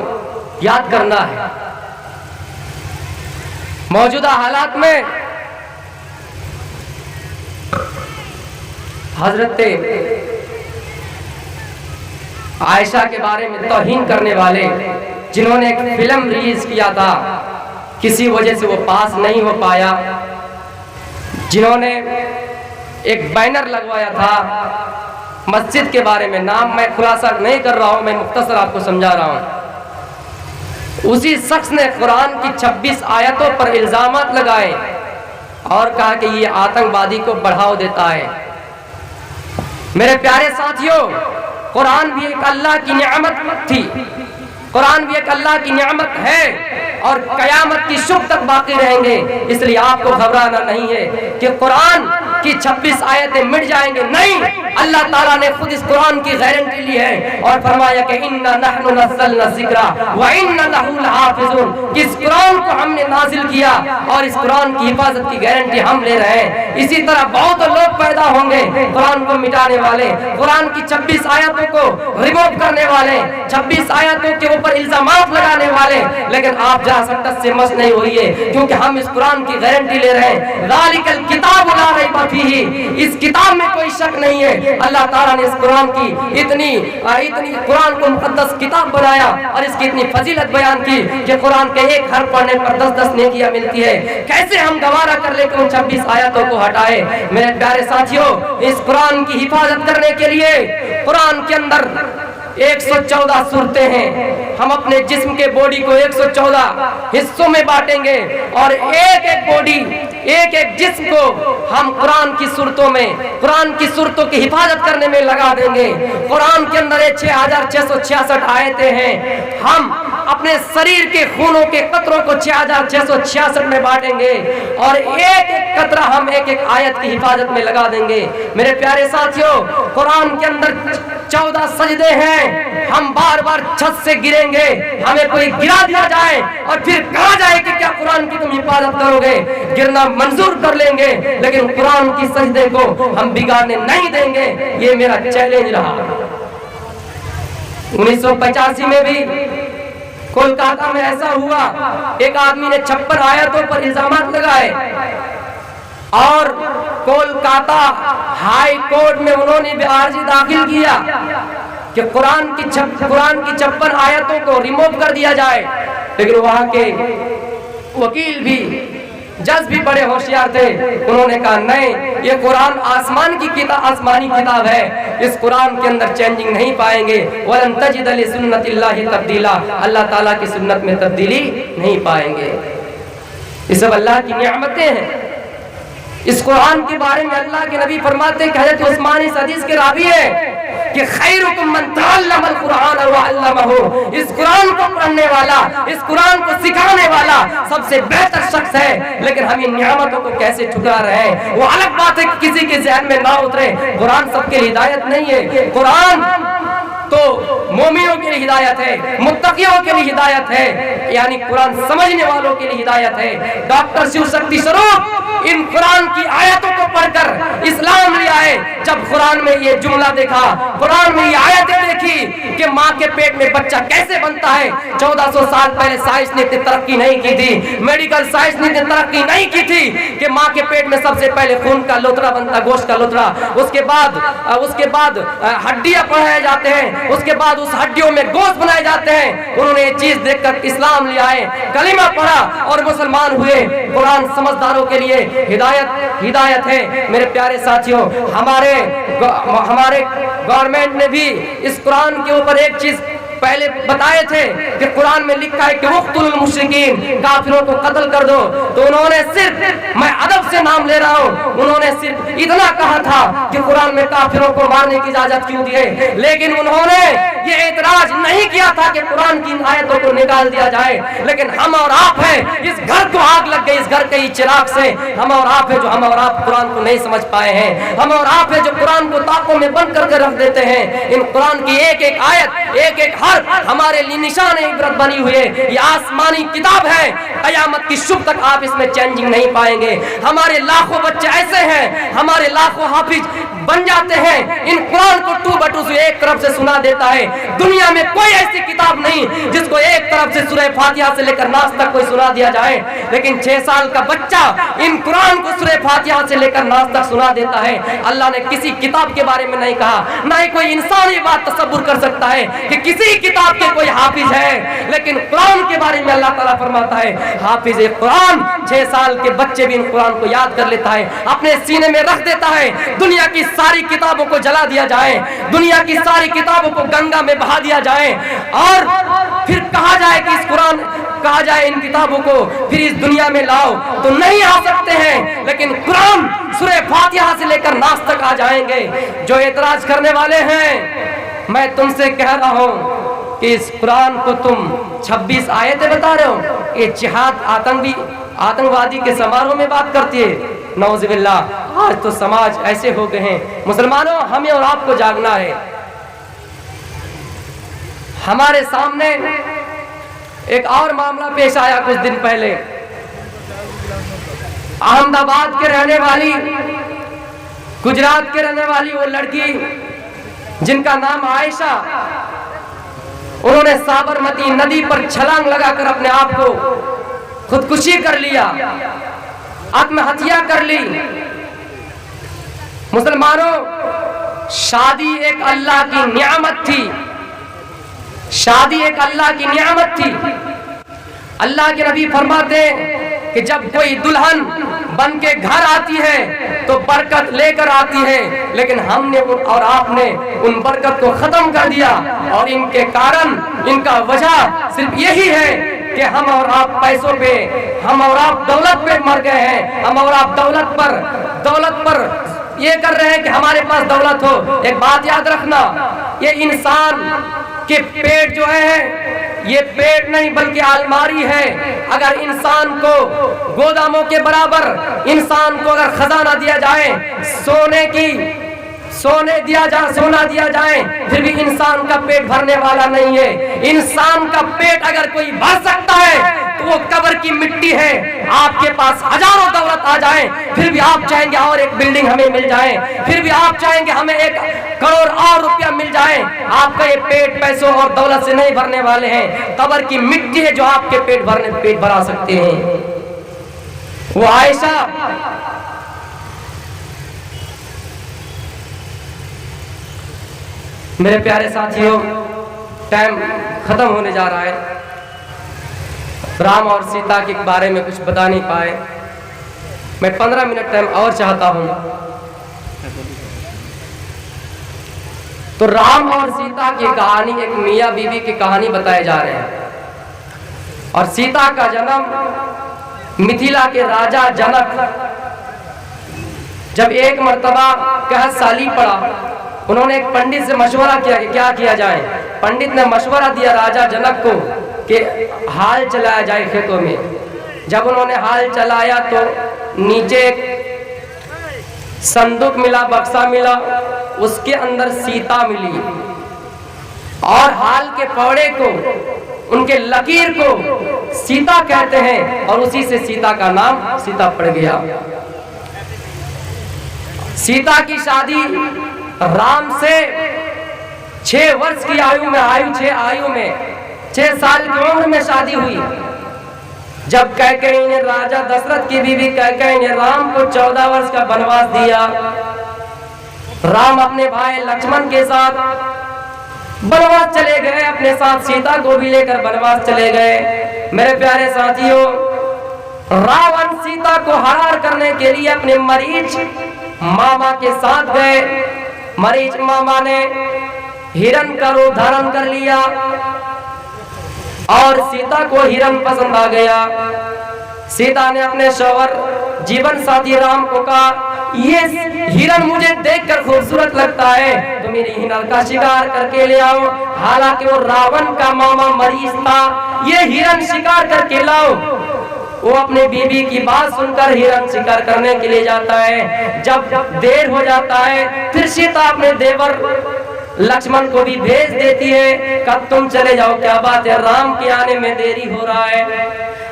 याद करना है। मौजूदा हालात में हजरत आयशा के बारे में तौहीन करने वाले, जिन्होंने एक फिल्म रिलीज किया था, किसी वजह से वो पास नहीं हो पाया, जिन्होंने एक बैनर लगवाया था मस्जिद के बारे में, नाम मैं खुलासा नहीं कर रहा हूं, मैं मुख्तसर आपको समझा रहा हूं। उसी शख्स ने कुरान की 26 आयतों पर इल्जामात लगाए और कहा कि ये आतंकवादी को बढ़ावा देता है। मेरे प्यारे साथियों, कुरान भी एक अल्लाह की नियामत थी, कुरान भी एक अल्लाह की नियामत है और कयामत की शुभ तक बाकी रहेंगे। इसलिए आपको घबराना नहीं है कि कुरान की 26 आयतें मिट जाएंगे, नहीं, अल्लाह ताला ने खुद इस कुरान की गारंटी ली है और फरमाया कि इन्ना नहनु नज़्ज़लना ज़िक्रा व इन्ना लहू लहाफ़िज़ून, कि इस कुरान को हमने नाजिल किया और इस कुरान की हिफाजत की गारंटी हम ले रहे हैं। इसी तरह बहुत लोग पैदा होंगे कुरान को मिटाने वाले, कुरान की 26 आयतों को रिमूव करने वाले, 26 आयतों के ऊपर इल्जामात लगाने वाले, लेकिन आप जरा सख्त से मस नहीं हुई है, क्योंकि हम इस कुरान की गारंटी ले रहे हैं। ज़ालिकल किताबु ला रैब फीही, इस किताब में कोई शक नहीं है। अल्लाह ताला ने इस कुरान की इतनी कुरान को मुकद्दस किताब बनाया और इसकी इतनी फजीलत बयान की कि कुरान के एक हर्फ पढ़ने पर 10-10 नेकियां मिलती है। कैसे हम गवारा कर ले कि उन 26 आयतों को हटाए? मेरे प्यारे साथियों, इस कुरान की हिफाजत करने के लिए कुरान के अंदर 114 सूरतें हैं। हम अपने जिस्म के बॉडी को 114 हिस्सों में बांटेंगे और एक एक बॉडी, एक एक जिस्म को हम कुरान की सूरतों में, कुरान की सूरतों की हिफाजत करने में लगा देंगे। कुरान के अंदर 6666 आयतें हैं। हम अपने शरीर के खूनों के कतरों को 6666 में बांटेंगे और एक एक कतरा हम एक एक आयत की हिफाजत में लगा देंगे। मेरे प्यारे साथियों, कुरान के अंदर 14 सजदे हैं। हम बार बार छत से गिरेंगे, हमें कोई गिरा दिया जाए और फिर कहा जाए कि क्या कुरान की तुम हिफाजत करोगे, गिरना मंजूर कर लेंगे, लेकिन कुरान की सजदे को हम बिगाड़ने नहीं देंगे। ये मेरा चैलेंज रहा। 1985 में भी कोलकाता में ऐसा हुआ, एक आदमी ने 56 आयतों पर इल्जामात लगाए और कोलकाता हाई कोर्ट में उन्होंने भी अर्जी दाखिल किया कि कुरान की 56 आयतों को रिमूव कर दिया जाए। लेकिन वहां के वकील भी, जज भी बड़े होशियार थे, उन्होंने कहा नहीं, ये कुरान आसमानी किताब है, इस कुरान के अंदर चेंजिंग नहीं पाएंगे। वलन तजिद लि सुन्नतिल्लाहि तब्दीला, अल्लाह ताला की सुन्नत में तब्दीली नहीं पाएंगे। ये सब अल्लाह की नियामतें हैं। इस कुरान के बारे में अल्लाह के नबी फरमाते हैं कि हज़रत उस्मान इस हदीस के रावी है कि खैरुकुम मन तअल्लमल कुरान व अल्लम, हो। इस कुरान को पढ़ने वाला, इस कुरान को सिखाने वाला सबसे बेहतर शख्स है, लेकिन हम इन नियामतों को कैसे ठुकरा रहे हैं। वो अलग बात है कि किसी के ज़हन में ना उतरे, कुरान सबके लिए हिदायत नहीं है। कुरान तो मोमिनों के लिए हिदायत है, मुत्तकियों के लिए हिदायत है, यानी कुरान समझने वालों के लिए हिदायत है। डॉक्टर शिव शक्ति स्वरूप इन कुरान की आयतों को पढ़कर इस्लाम ले आए। जब कुरान में ये जुमला देखा, कुरान में ये आयतें देखी कि माँ के पेट में बच्चा कैसे बनता है। 1400 साल पहले साइंस ने इतनी तरक्की नहीं की थी, मेडिकल साइंस ने इतनी तरक्की नहीं की थी कि माँ के पेट में सबसे पहले खून का लोथड़ा बनता, गोश्त का लोथड़ा, उसके बाद हड्डियां पढ़ाए जाते हैं, उसके बाद उस हड्डियों में गोश्त बनाए जाते हैं। उन्होंने ये चीज देखकर इस्लाम ले आए, कलीमा पढ़ा और मुसलमान हुए। कुरान समझदारों के लिए हिदायत है। मेरे प्यारे साथियों, हमारे गवर्नमेंट ने भी इस कुरान के ऊपर एक चीज पहले बताए थे कि कुरान में लिखा है कि वक़्तुल मुशरिकीन, काफिरों को कत्ल कर दो। तो उन्होंने सिर्फ, मैं अदब से नाम ले रहा हूँ, उन्होंने सिर्फ इतना कहा था कि कुरान में काफिरों को मारने की इजाजत क्यों दी है, लेकिन उन्होंने ये एतराज नहीं किया था कि कुरान की आयतों को निकाल दिया जाए। लेकिन हम और आप हैं, इस घर को आग लग गई, इस घर के चिराग से। हम और आप हैं जो हम और आप कुरान को नहीं समझ पाए हैं। हम और आप हैं जो कुरान को ताकों में बंद करके रख देते हैं। इन कुरान की एक एक आयत, एक एक हमारे लिए निशान इबरत बनी हुई है। ये आसमानी किताब है, कयामत की शुभ तक आप इसमें चेंजिंग नहीं पाएंगे। हमारे लाखों बच्चे ऐसे हैं, हमारे लाखों हाफिज बन जाते हैं। इन कुरान को टू बटू से एक तरफ से सुना देता है। दुनिया में कोई ऐसी किताब नहीं जिसको एक तरफ से सूरह फातिहा से लेकर नास तक कोई सुना दिया जाए, लेकिन 6 साल का बच्चा इन कुरान को सूरह फातिहा से लेकर नास तक सुना देता है। अल्लाह ने किसी किताब के बारे में नहीं कहा, ना ही कोई इंसान ये बात तसव्वुर कर सकता है कि किसी किताब के कोई हाफिज है, लेकिन कुरान के बारे में अल्लाह ताला फरमाता है हाफिज कुरान 6 साल के बच्चे भी इन कुरान को याद कर लेता है, अपने सीने में रख देता है। दुनिया की सारी किताबों को जला दिया जाए, दुनिया की सारी किताबों को गंगा में बहा दिया जाए और फिर कहा जाए कि इस कुरान, कहा जाए इन किताबों को फिर इस दुनिया में लाओ, तो नहीं आ सकते हैं। लेकिन कुरान सूरह फातिहा से लेकर नास तक आ जाएंगे। जो एतराज करने वाले हैं, मैं तुमसे कह रहा हूं कि इस कुरान को तुम 26 आयतें बता रहे हो, ये जिहाद आतंकवादी के समारोह में बात करती है। नौज़ुबिल्लाह, आज तो समाज ऐसे हो गए हैं। मुसलमानों, हमें और आपको जागना है। हमारे सामने एक और मामला पेश आया कुछ दिन पहले। अहमदाबाद के रहने वाली, गुजरात के रहने वाली वो लड़की जिनका नाम आयशा, उन्होंने साबरमती नदी पर छलांग लगाकर अपने आप को खुदकुशी कर लिया, आत्महत्या कर ली। मुसलमानों, शादी एक अल्लाह की नियामत थी, शादी एक अल्लाह की नियामत थी। अल्लाह के नबी फरमाते हैं कि जब कोई दुल्हन बन के घर आती है तो बरकत लेकर आती है, लेकिन हमने और आपने उन बरकत को खत्म कर दिया। और इनके कारण, इनका वजह सिर्फ यही है कि हम और आप पैसों पे, हम और आप दौलत पे मर गए हैं। हम और आप दौलत पर ये कर रहे हैं कि हमारे पास दौलत हो। एक बात याद रखना, ये इंसान के पेट जो है, ये पेट नहीं बल्कि अलमारी है। अगर इंसान को गोदामों के बराबर, इंसान को अगर खजाना दिया जाए, सोना दिया जाए, फिर भी इंसान का पेट भरने वाला नहीं है। इंसान का पेट अगर कोई भर सकता है तो वो कब्र की मिट्टी है। आपके पास हजारों दौलत आ जाए, फिर भी आप चाहेंगे और एक बिल्डिंग हमें मिल जाए, फिर भी आप चाहेंगे हमें 1 करोड़ और रुपया मिल जाए। आपका ये पेट पैसों और दौलत से नहीं भरने वाले हैं, कब्र की मिट्टी है जो आपके पेट भरा सकते हैं। वो आयशा, मेरे प्यारे साथियों, टाइम खत्म होने जा रहा है। राम और सीता के बारे में कुछ बता नहीं पाए। मैं 15 मिनट टाइम और चाहता हूं। तो राम और सीता की कहानी, एक मियाँ बीवी की कहानी बताए जा रहे हैं। और सीता का जन्म मिथिला के राजा जनक, जब एक मर्तबा कहत साली पड़ा, उन्होंने एक पंडित से मशवरा किया कि क्या किया जाए। पंडित ने मशवरा दिया राजा जनक को कि हाल चलाया जाए खेतों में। जब उन्होंने हाल चलाया तो नीचे एक संदूक मिला, बक्सा मिला, उसके अंदर सीता मिली और हाल के पौड़े को, उनके लकीर को सीता कहते हैं और उसी से सीता का नाम सीता पड़ गया। सीता की शादी राम से 6 वर्ष की आयु में 6 साल की उम्र में शादी हुई। जब कैकेयी ने, राजा दशरथ की बीवी कैकेयी ने राम को 14 वर्ष का वनवास दिया। राम अपने भाई लक्ष्मण के साथ वनवास चले गए, अपने साथ सीता को भी लेकर वनवास चले गए। मेरे प्यारे साथियों, रावण सीता को हरार करने के लिए अपने मरीच मामा के साथ गए। मरीच मामा ने हिरण का रूप धारण कर लिया और सीता को हिरण पसंद आ गया। सीता ने अपने शौहर जीवन साथी राम को कहा, ये हिरण मुझे देखकर खूबसूरत लगता है, तो मेरी हिरण का शिकार करके ले आओ। हालांकि वो रावण का मामा मरीच था। ये हिरण शिकार करके लाओ। वो अपने बीबी की बात सुनकर हिरण शिकार करने के लिए जाता है। जब देर हो जाता है, फिर सीता अपने देवर लक्ष्मण को भी भेज देती है, कब तुम चले जाओ, क्या बात है, राम के आने में देरी हो रहा है,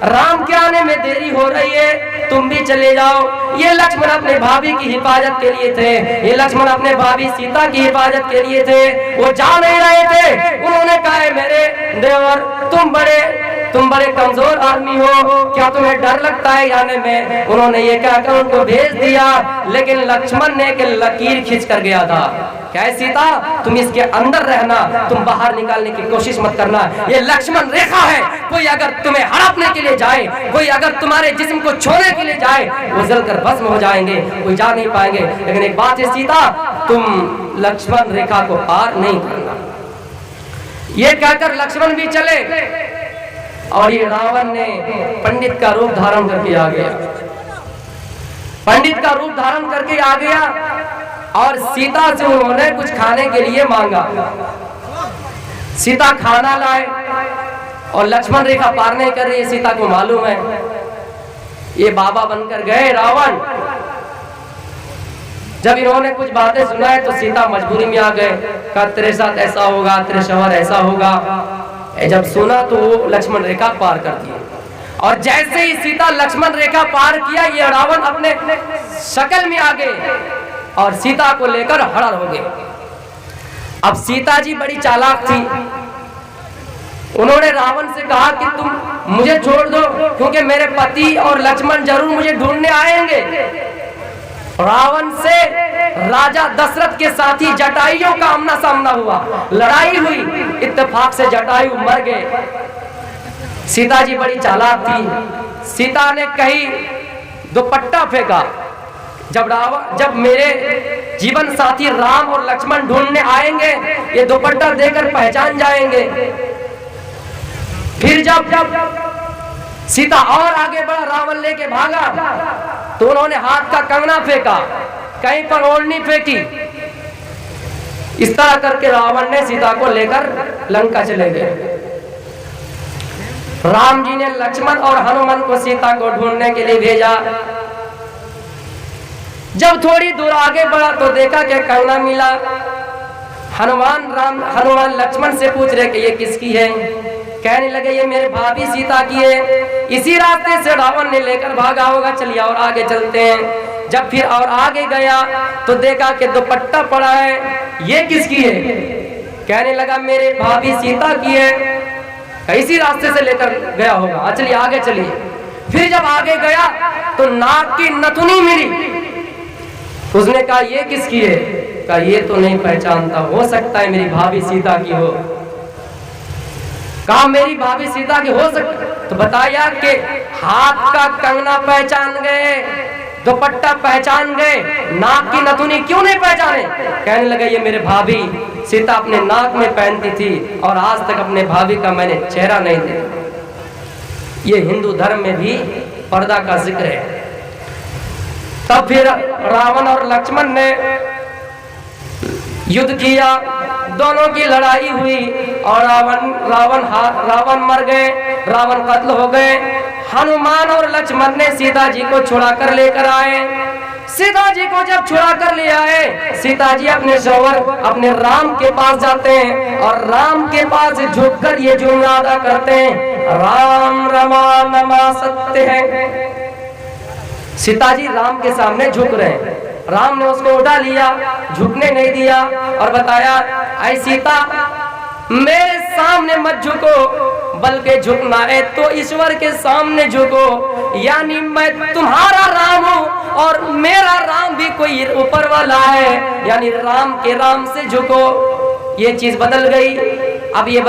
राम के आने में देरी हो रही है, तुम भी चले जाओ। ये लक्ष्मण अपने भाभी की हिफाजत के लिए थे, ये लक्ष्मण अपने भाभी सीता की हिफाजत के लिए थे। वो जा नहीं रहे थे। उन्होंने कहा, मेरे देवर तुम बड़े कमजोर आदमी हो, क्या तुम्हें डर लगता है आने में? उन्होंने ये कहकर उनको भेज दिया। लेकिन लक्ष्मण ने एक लकीर खींच कर गया था, क्या है सीता, तुम इसके अंदर रहना, तुम बाहर निकालने की कोशिश मत करना। ये लक्ष्मण रेखा है, कोई अगर तुम्हें हड़पने के लिए जाए, कोई अगर तुम्हारे जिस्म को छोड़ने के लिए जाए, वो जलकर भस्म हो जाएंगे, कोई जा नहीं पाएंगे। लेकिन एक बात है सीता, तुम लक्ष्मण रेखा को पार नहीं करना। ये कहकर लक्ष्मण भी चले और ये रावण ने पंडित का रूप धारण करके आ गया। पंडित का रूप धारण करके आ गया और सीता से उन्होंने कुछ खाने के लिए मांगा। सीता खाना लाए और लक्ष्मण रेखा पार नहीं कर रही है, सीता को मालूम है। ये बाबा बनकर गए रावण। जब इन्होंने कुछ बातें सुनाए तो सीता मजबूरी में आ गए, कहा तेरे साथ ऐसा होगा, तेरे शौहर ऐसा होगा। जब सुना तो वो लक्ष्मण रेखा पार कर दी और जैसे ही सीता लक्ष्मण रेखा पार किया, ये रावण अपने शक्ल में आ गए और सीता को लेकर हड़र हो गए। अब सीता जी बड़ी चालाक थी। उन्होंने रावण से कहा कि तुम मुझे छोड़ दो, क्योंकि मेरे पति और लक्ष्मण जरूर मुझे ढूंढने आएंगे। रावण से राजा दशरथ के साथी जटायुओं का आमना सामना हुआ, लड़ाई हुई, इत्तेफाक से जटायु मर गए। सीता जी बड़ी चालाक थी। सीता ने कहीं दुपट्टा फेंका, जब मेरे जीवन साथी राम और लक्ष्मण ढूंढने आएंगे, ये दुपट्टा देकर पहचान जाएंगे। फिर जब सीता और आगे बढ़ा, रावण लेके भागा, तो उन्होंने हाथ का कंगना फेंका, कहीं पर ओढ़नी फेंकी। इस तरह करके रावण ने सीता को लेकर लंका चले गए। राम जी ने लक्ष्मण और हनुमान को सीता को ढूंढने के लिए भेजा। जब थोड़ी दूर आगे बढ़ा तो देखा कि कंगना मिला। हनुमान लक्ष्मण से पूछ रहे कि ये किसकी है? कहने लगे ये मेरे भाभी सीता की है। इसी रास्ते से रावण ने लेकर भागा होगा, चलिए और आगे चलते हैं। जब फिर और आगे गया तो देखा कि दुपट्टा पड़ा है, ये किसकी है? कहने लगा मेरे भाभी सीता की है। इसी रास्ते से लेकर गया होगा, चलिए आगे चलिए। फिर जब आगे गया तो नाक की नथुनी मिली। उसने कहा ये किसकी है? कहा ये तो नहीं पहचानता, हो सकता है मेरी भाभी सीता की हो। कहा मेरी भाभी सीता की हो सकता, तो बताया कि हाथ का कंगना पहचान गए, दुपट्टा पहचान गए, नाक की नथुनी क्यों नहीं पहचाने? कहने लगा ये मेरे भाभी सीता अपने नाक में पहनती थी और आज तक अपने भाभी का मैंने चेहरा नहीं देखा। ये हिंदू धर्म में भी पर्दा का जिक्र है। तब फिर रावण और लक्ष्मण ने युद्ध किया, दोनों की लड़ाई हुई और रावण मर गए, रावण कत्ल हो गए। हनुमान और लक्ष्मण ने सीता जी को छुड़ा कर लेकर आए। सीता जी को जब छुड़ा कर ले आए, सीता जी अपने शौहर अपने राम के पास जाते हैं और राम के पास झुककर ये जुमला अदा करते हैं, राम रमा सत्य है। सीता जी राम के सामने झुक रहे हैं, राम ने उसको उठा लिया, झुकने नहीं दिया और बताया, ऐ सीता मेरे सामने मत झुको, बल्कि झुकना है तो ईश्वर के सामने झुको। यानी मैं तुम्हारा राम हूँ और मेरा राम भी कोई ऊपर वाला है, यानी राम के राम से झुको। ये चीज बदल गई। अब ये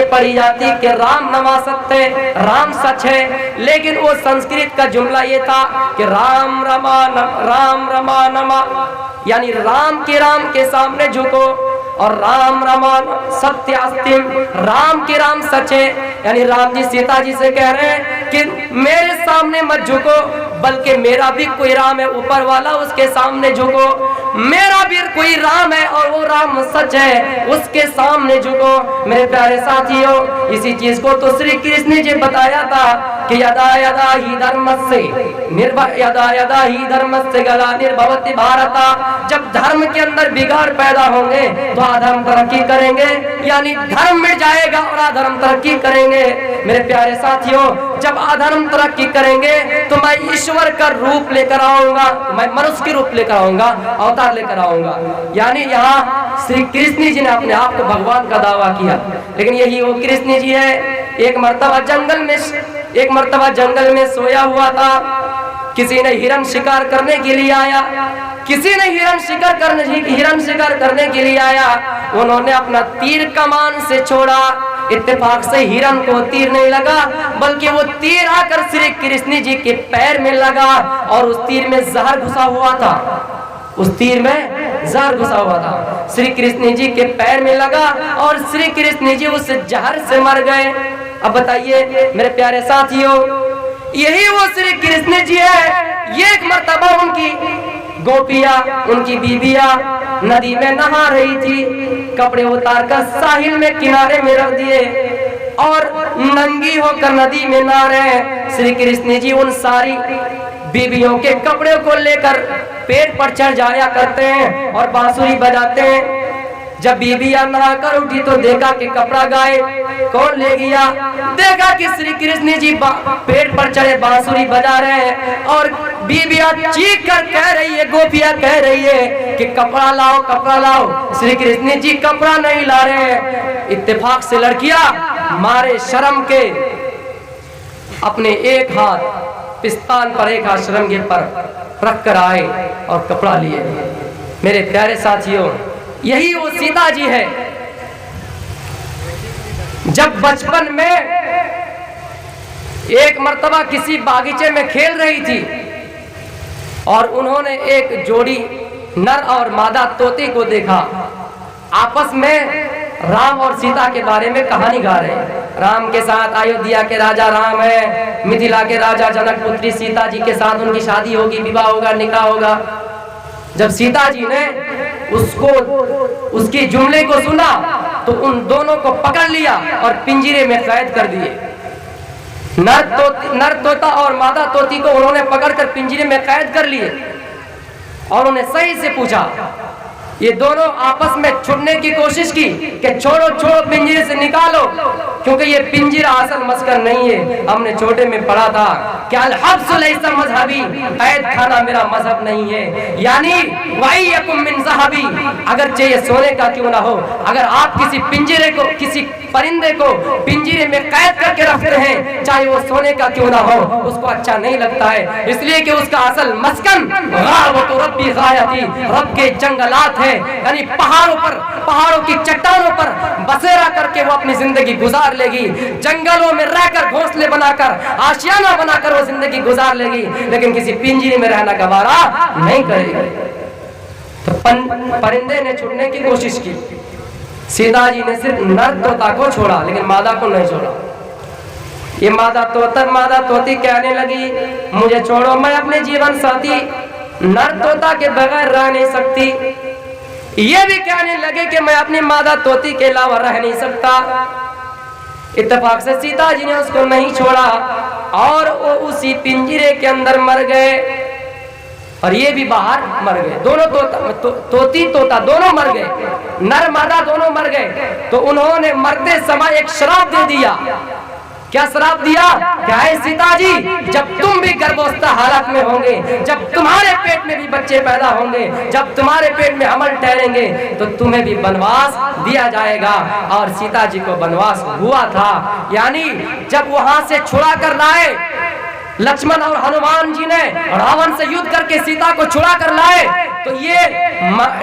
पढ़ी जाती कि राम नमा सत्य है, राम सच है, लेकिन वो संस्कृत का जुमला ये था कि राम रमा नमा, यानी राम के सामने झुको और राम रमान सत्यास्तिम, राम के राम सच है। यानी राम जी सीता जी से कह रहे हैं कि मेरे सामने मत झुको, बल्कि मेरा भी कोई राम है ऊपर वाला, उसके सामने झुको। मेरा भी कोई राम है और वो राम सच है, उसके सामने झुको। मेरे प्यारे साथियों, इसी चीज को तो श्री कृष्ण जी बताया था कि यदा यदा ही धर्मस्य गला निर्भवति भारता। जब धर्म के अंदर बिगाड़ पैदा होंगे तो अधर्म तरक्की करेंगे, यानी धर्म मिट जाएगा और अधर्म तरक्की करेंगे। मेरे प्यारे साथियों, जब अधर्म तरक्की करेंगे तो मैं ईश्वर का रूप लेकर आऊंगा, मैं मनुष्य के रूप लेकर आऊंगा, अवतार लेकर आऊंगा। यानी यहाँ श्री कृष्ण जी ने अपने आप को भगवान का दावा किया, लेकिन यही वो कृष्ण जी है। एक मर्तबा जंगल में सोया हुआ था, किसी ने हिरण शिकार करने के लिए आया, हिरण शिकार करने के लिए आया। उन्होंने अपना तीर कमान से छोड़ा, इत्तेफाक से हिरण को तीर नहीं लगा, बल्कि वो तीर आकर श्री कृष्ण जी के पैर में लगा और उस तीर में जहर घुसा हुआ था। श्री कृष्ण जी के पैर में लगा और श्री कृष्ण जी उस जहर से मर गए। अब बताइए मेरे प्यारे साथियों, यही वो श्री कृष्ण जी है। ये एक मर्तबा उनकी गोपियां, उनकी बीबियां नदी में नहा रही थी, कपड़े उतारकर साहिल में किनारे में रख दिए और नंगी होकर नदी में नहा रहे। श्री कृष्ण जी उन सारी बीबियों के कपड़े को लेकर पेड़ पर चढ़ जाया करते हैं और बांसुरी बजाते हैं। जब बीबियां नहाकर उठी तो देखा कि कपड़ा गायब, कौन ले गया? देखा कि श्री कृष्ण जी पेड़ पर चढ़े बांसुरी बजा रहे हैं और बीबियां चीख कर कह रही है, गोपियां कह रही है कि कपड़ा लाओ, कपड़ा लाओ। श्री कृष्ण जी कपड़ा नहीं ला रहे हैं। इत्तेफाक से लड़कियां मारे शर्म के अपने एक हाथ पिस्तान पर, एक हाथ शर्मगे पर रख कर आए और कपड़ा लिए। मेरे प्यारे साथियों, यही वो सीता जी है। जब बचपन में एक मर्तबा किसी बागीचे में खेल रही थी और उन्होंने एक जोड़ी नर और मादा तोते को देखा, आपस में राम और सीता के बारे में कहानी गा रहे हैं। राम के साथ अयोध्या के राजा राम है, मिथिला के राजा जनक पुत्री सीता जी के साथ उनकी शादी होगी, विवाह होगा, निकाह होगा। जब सीता जी ने उसकी जुमले को सुना तो उन दोनों को पकड़ लिया और पिंजरे में कैद कर दिए। नर तोता और मादा तोती को उन्होंने पकड़कर पिंजरे में कैद कर लिए और उन्हें सही से पूछा। ये दोनों आपस में छुड़ने की कोशिश की कि छोड़ो छोड़ो, पिंजरे से निकालो, क्योंकि ये पिंजरा असल मस्कर नहीं है। हमने छोटे में पढ़ा था कि अल-हब्स लैसा मज़हबी, कैद खाना मेरा मजहब नहीं है। यानी वही यकुम मिन ज़हबी, अगर चाहिए सोने का क्यों ना हो, अगर आप किसी पिंजरे को, किसी परिंदे को पिंजरे में कैद करके रखते हैं, चाहे वो सोने का क्यों ना हो, उसको अच्छा नहीं लगता है, इसलिए कि उसका असल मस्कन गावतु रब्बी गायती, रब के जंगलात है। यानी पहाड़ों की चट्टानों पर बसेरा करके वो अपनी जिंदगी गुजार लेगी, जंगलों में रहकर घोंसले बनाकर, आशियाना बनाकर वो जिंदगी गुजार लेगी, लेकिन किसी पिंजरे में रहना गवारा नहीं करेगी। तो परिंदे ने छुड़ने की कोशिश की, सीता जी ने सिर्फ नर तोता को छोड़ा, लेकिन मादा को नहीं छोड़ा। ये मादा तोती कहने लगी, मुझे छोड़ो, मैं अपने जीवन साथी नर तोता के बगैर रह नहीं सकती। ये भी कहने लगे कि मैं अपनी मादा तोती के अलावा रह नहीं सकता। इत्तेफाक से सीता जी ने उसको नहीं छोड़ा और वो उसी पिंजरे के अंदर मर गए और ये भी बाहर मर गए। दोनों तोती तोता दोनों मर गए, नर मादा दोनों मर गए। तो उन्होंने मरते समय एक श्राप दे दिया। क्या श्राप दिया? क्या है सीता जी, जब तुम भी गर्भावस्था हालत में होंगे, जब तुम्हारे पेट में भी बच्चे पैदा होंगे, जब तुम्हारे पेट में अमल ठहरेंगे तो तुम्हें भी वनवास दिया जाएगा। और सीता जी को वनवास हुआ था, यानी जब वहां से छुड़ा कर लाए लक्ष्मण और हनुमान जी ने रावण से युद्ध करके सीता को छुड़ा कर लाए, तो ये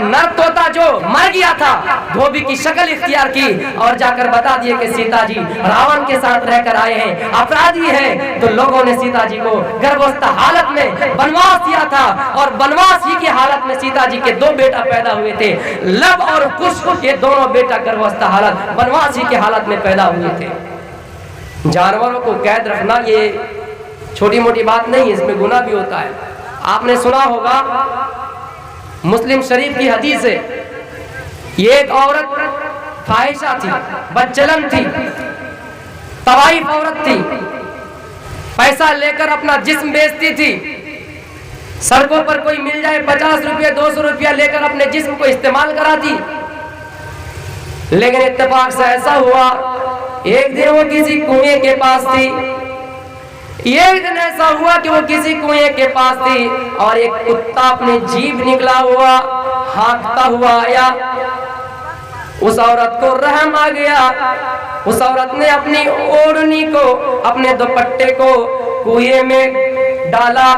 नर तोता जो मर गया था धोबी की शक्ल इख्तियार की और जाकर बता दिए कि सीता जी रावण के साथ रहकर आए हैं, अपराधी हैं। तो लोगों ने सीता जी को गर्भावस्था हालत में वनवास दिया था और वनवास ही की हालत में सीता जी के दो बेटा पैदा हुए थे, लव और कुश। ये दोनों बेटा गर्भावस्था हालत वनवास ही की हालत में पैदा हुए थे। जानवरों को कैद रखना ये छोटी मोटी बात नहीं, इसमें गुनाह भी होता है। आपने सुना होगा मुस्लिम शरीफ की हदीस है, ये एक औरत फाहिशा थी, बदचलन थी, तवाइफ औरत थी, पैसा लेकर अपना जिस्म बेचती थी। सड़कों पर कोई मिल जाए 50 रुपया 200 रुपया लेकर अपने जिस्म को इस्तेमाल कराती। लेकिन इत्तेफाक से ऐसा हुआ, एक दिन वो किसी कुएं के पास थी। एक दिन ऐसा हुआ कि वो किसी कुएं के पास थी और एक कुत्ता अपनी जीभ निकला हुआ हाँकता हुआ आया। उस औरत को रहम आ गया। उस औरत ने अपनी ओढ़नी को, अपने दुपट्टे को कुएं में डाला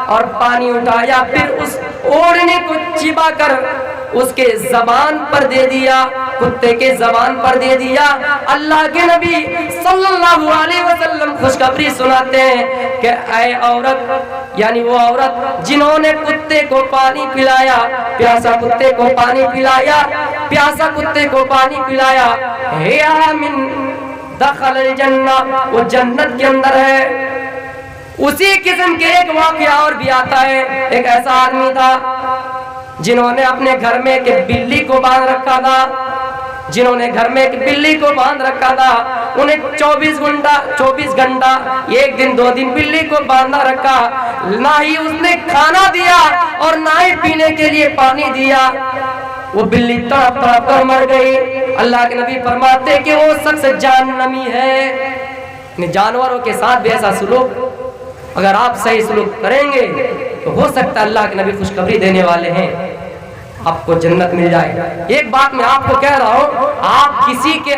और पानी उठाया, फिर उस ओढ़नी को चिबा कर उसके जबान पर दे दिया, कुत्ते के जबान पर दे दिया। अल्लाह के नबी सल्लल्लाहु अलैहि वसल्लम खुशखबरी सुनाते हैं कि ऐ औरत, यानी वो औरत जिन्होंने कुत्ते को पानी पिलाया, प्यासा कुत्ते को पानी पिलाया, प्यासा कुत्ते को पानी पिलाया, हिया मिन दखल जन्ना, वो जन्नत के अंदर है। उसी किस्म के एक वाकया और भी आता है। एक ऐसा आदमी था जिन्होंने अपने घर में एक बिल्ली को बांध रखा था, जिन्होंने घर में एक बिल्ली को बांध रखा था। उन्हें 24 घंटा, एक दिन 2 दिन बिल्ली को बांधा रखा, ना ही उसने खाना दिया और ना ही पीने के लिए पानी दिया। वो बिल्ली तड़प तड़प कर मर गई। अल्लाह के नबी फरमाते कि वो शख्स जहन्नमी है। जानवरों के साथ भी ऐसा सुलूक, अगर आप सही सुलूक करेंगे तो हो सकता है अल्लाह के नबी खुशखबरी देने वाले हैं, आपको जन्नत मिल जाए। एक बात मैं आपको कह रहा हूं, आप किसी के